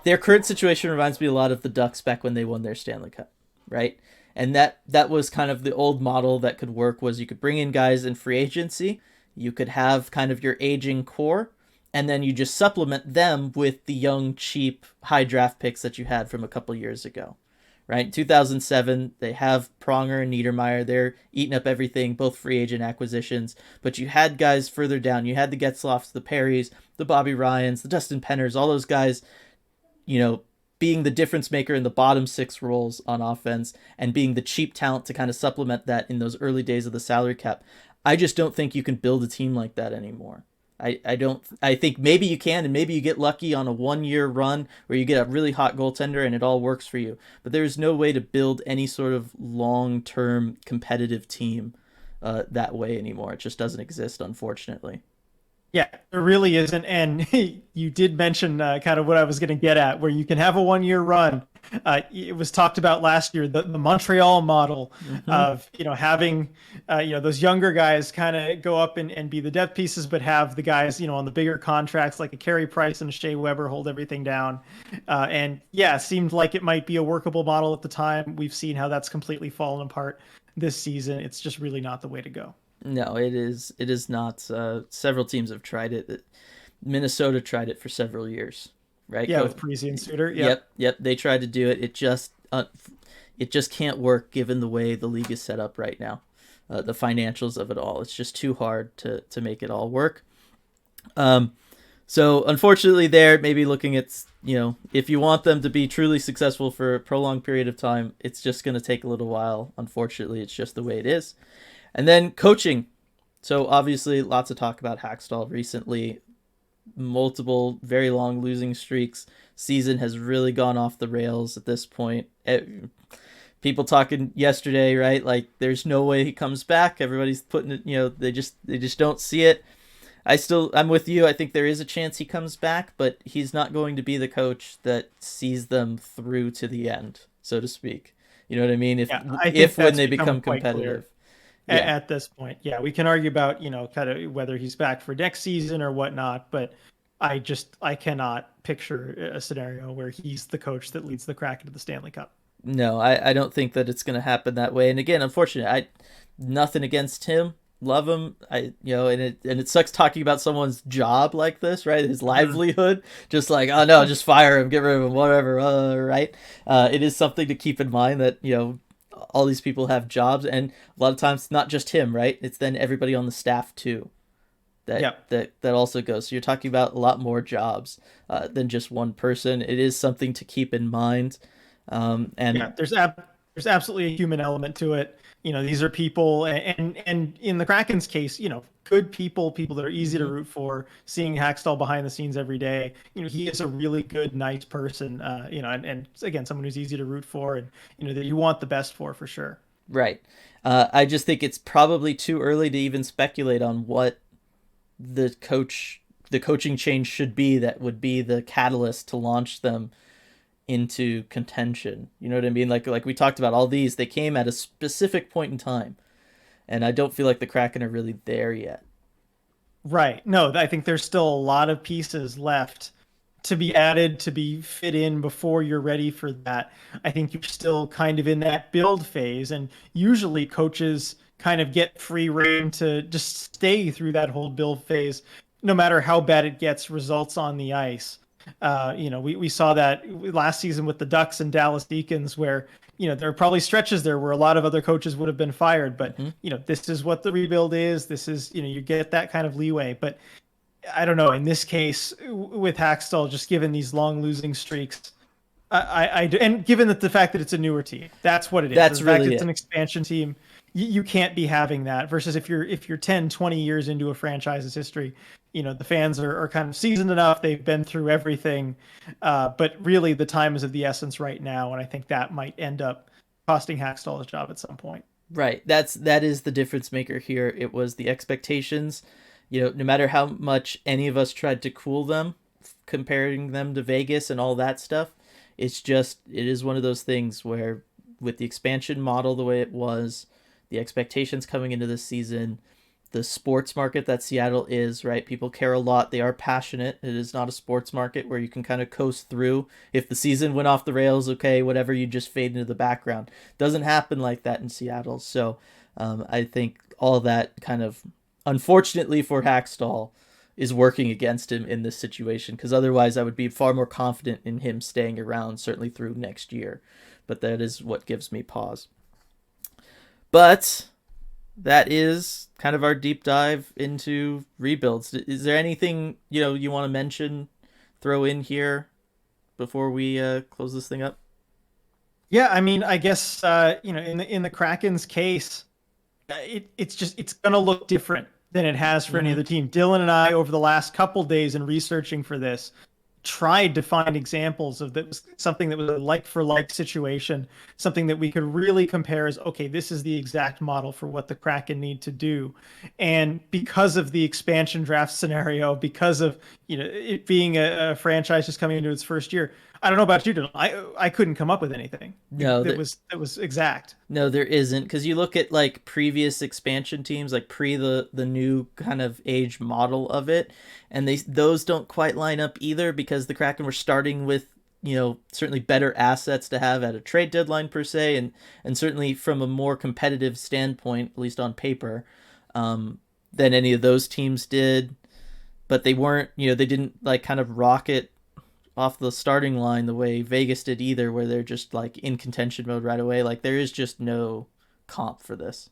their current situation reminds me a lot of the Ducks back when they won their Stanley Cup, right? And that was kind of the old model that could work was you could bring in guys in free agency, you could have kind of your aging core, and then you just supplement them with the young, cheap, high draft picks that you had from a couple years ago, right? 2007, they have Pronger and Niedermeyer. They're eating up everything, both free agent acquisitions. But you had guys further down. You had the Getzlofs, the Perrys, the Bobby Ryans, the Dustin Penners, all those guys, being the difference maker in the bottom six roles on offense and being the cheap talent to kind of supplement that in those early days of the salary cap. I just don't think you can build a team like that anymore. I think maybe you can, and maybe you get lucky on a 1 year run where you get a really hot goaltender and it all works for you. But there's no way to build any sort of long-term competitive team that way anymore. It just doesn't exist, unfortunately. Yeah, there really isn't. And you did mention kind of what I was going to get at, where you can have a 1 year run. It was talked about last year, the Montreal model of, having, those younger guys kind of go up and be the depth pieces, but have the guys, on the bigger contracts like a Carey Price and a Shea Weber hold everything down. And yeah, it seemed like it might be a workable model at the time. We've seen how that's completely fallen apart this season. It's just really not the way to go. No, it is not. Several teams have tried it. Minnesota tried it for several years, right? Yeah, with Parise and Suter. Yep. They tried to do it. It just can't work given the way the league is set up right now. The financials of it all. It's just too hard to make it all work. So unfortunately there, maybe looking at, if you want them to be truly successful for a prolonged period of time, it's just going to take a little while. Unfortunately, it's just the way it is. And then coaching. So obviously lots of talk about Hackstall recently. Multiple very long losing streaks. Season has really gone off the rails at this point. People talking yesterday, right? Like there's no way he comes back. Everybody's putting it, they just don't see it. I'm with you. I think there is a chance he comes back, but he's not going to be the coach that sees them through to the end, so to speak. You know what I mean? If when they become competitive. Yeah. At this point, yeah, we can argue about, kind of whether he's back for next season or whatnot, but I cannot picture a scenario where he's the coach that leads the Kraken to the Stanley Cup. No, I don't think that it's going to happen that way. And again, unfortunately, nothing against him. Love him. And it sucks talking about someone's job like this, right? His livelihood, just like, oh no, just fire him, get rid of him, whatever, right? It is something to keep in mind that, all these people have jobs, and a lot of times it's not just him, right? It's then everybody on the staff too. That also goes. So you're talking about a lot more jobs than just one person. It is something to keep in mind. There's there's absolutely a human element to it. These are people, and in the Kraken's case, good people, people that are easy to Hmm. root for. Seeing Hackstall behind the scenes every day, he is a really good, nice person. And again, someone who's easy to root for, and that you want the best for sure. Right. I just think it's probably too early to even speculate on what the coaching change should be that would be the catalyst to launch them into contention. You know what I mean? Like we talked about, all these, they came at a specific point in time, and I don't feel like the Kraken are really there yet. Right. No, I think there's still a lot of pieces left to be added, to be fit in before you're ready for that. I think you're still kind of in that build phase, and usually coaches kind of get free rein to just stay through that whole build phase, no matter how bad it gets, results on the ice. We saw that last season with the Ducks and Dallas Deacons, where there are probably stretches there where a lot of other coaches would have been fired, but Hmm. this is what the rebuild is. This is you get that kind of leeway, but I don't know. In this case, with Hackstall, just given these long losing streaks, and given that the fact that it's a newer team, that's what it is. That's The fact that really it's an it. expansion team, you can't be having that. Versus if you're 10, 20 years into a franchise's history, the fans are kind of seasoned enough. They've been through everything, but really the time is of the essence right now, and I think that might end up costing Hackstall his job at some point. Right. That is the difference maker here. It was the expectations. No matter how much any of us tried to cool them, comparing them to Vegas and all that stuff, it is one of those things where, with the expansion model the way it was, the expectations coming into this season, the sports market that Seattle is, right? People care a lot. They are passionate. It is not a sports market where you can kind of coast through. If the season went off the rails, okay, whatever, you just fade into the background. Doesn't happen like that in Seattle. So I think all that kind of, unfortunately for Hackstall, is working against him in this situation, because otherwise I would be far more confident in him staying around, certainly through next year. But that is what gives me pause. But that is kind of our deep dive into rebuilds. Is there anything you want to mention, throw in here before we close this thing up? Yeah, I mean, I guess in the Kraken's case, it's gonna look different than it has for any Mm-hmm. other team. Dylan and I, over the last couple days in researching for this, tried to find examples of that was something that was a like for like situation, something that we could really compare as, okay, this is the exact model for what the Kraken need to do. And because of the expansion draft scenario, because of it being a franchise just coming into its first year, I don't know about you, Dylan. I couldn't come up with anything No, that was exact. no, there isn't, because you look at like previous expansion teams, like pre the new kind of age model of it, and those don't quite line up either, because the Kraken were starting with certainly better assets to have at a trade deadline per se, and certainly from a more competitive standpoint, at least on paper, than any of those teams did. But they weren't, they didn't like kind of rocket off the starting line the way Vegas did either, where they're just like in contention mode right away. Like, there is just no comp for this.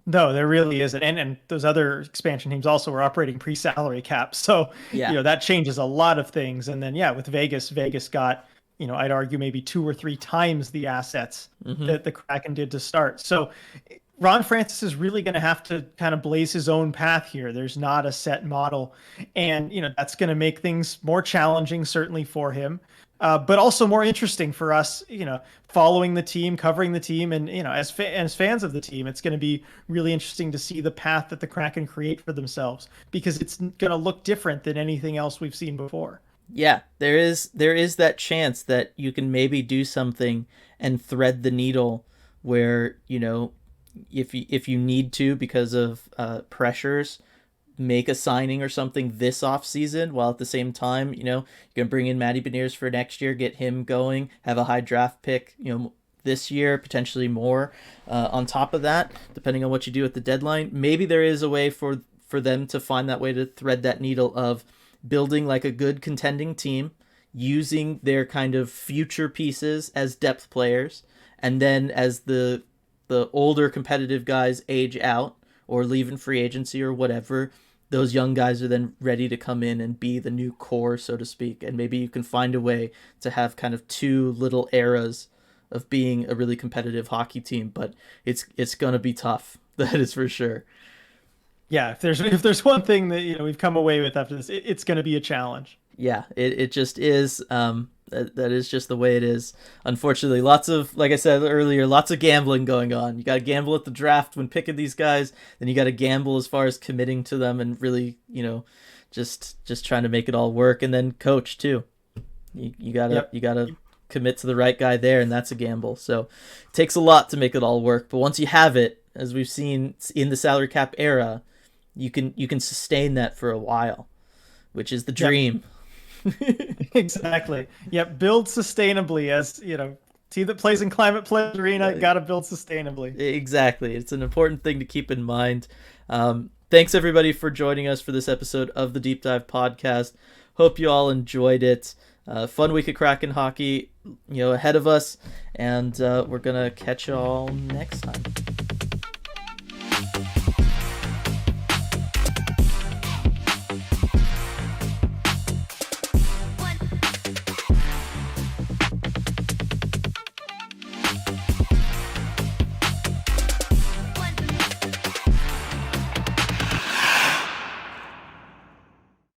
No, there really isn't. And those other expansion teams also were operating pre-salary cap. So, Yeah. that changes a lot of things. And then yeah, with Vegas got, I'd argue maybe 2 or 3 times the assets Mm-hmm. that the Kraken did to start. So Ron Francis is really going to have to kind of blaze his own path here. There's not a set model. And, that's going to make things more challenging, certainly for him. But also more interesting for us, following the team, covering the team, and as fans of the team, it's going to be really interesting to see the path that the Kraken create for themselves, because it's going to look different than anything else we've seen before. Yeah, there is that chance that you can maybe do something and thread the needle where, if you need to, because of pressures, make a signing or something this off season, while at the same time, you can bring in Matty Beniers for next year, get him going, have a high draft pick, this year, potentially more on top of that, depending on what you do at the deadline. Maybe there is a way for them to find that way to thread that needle of building like a good contending team, using their kind of future pieces as depth players, and then as the older competitive guys age out or leave in free agency or whatever, those young guys are then ready to come in and be the new core, so to speak. And maybe you can find a way to have kind of two little eras of being a really competitive hockey team, but it's gonna be tough. That is for sure. Yeah, if there's one thing that we've come away with after this, it's going to be a challenge. Yeah, it just is. That is just the way it is. Unfortunately, lots of, like I said earlier, lots of gambling going on. You got to gamble at the draft when picking these guys, then you got to gamble as far as committing to them and really, just trying to make it all work, and then coach too. You gotta commit to the right guy there, and that's a gamble. So it takes a lot to make it all work. But once you have it, as we've seen in the salary cap era, you can sustain that for a while, which is the dream. Exactly. Yep. Build sustainably, as team that plays in Climate Pledge Arena got to build sustainably. Exactly. It's an important thing to keep in mind. Thanks everybody for joining us for this episode of the Deep Dive podcast. Hope you all enjoyed it. Fun week of Kraken hockey, ahead of us, and we're gonna catch you all next time.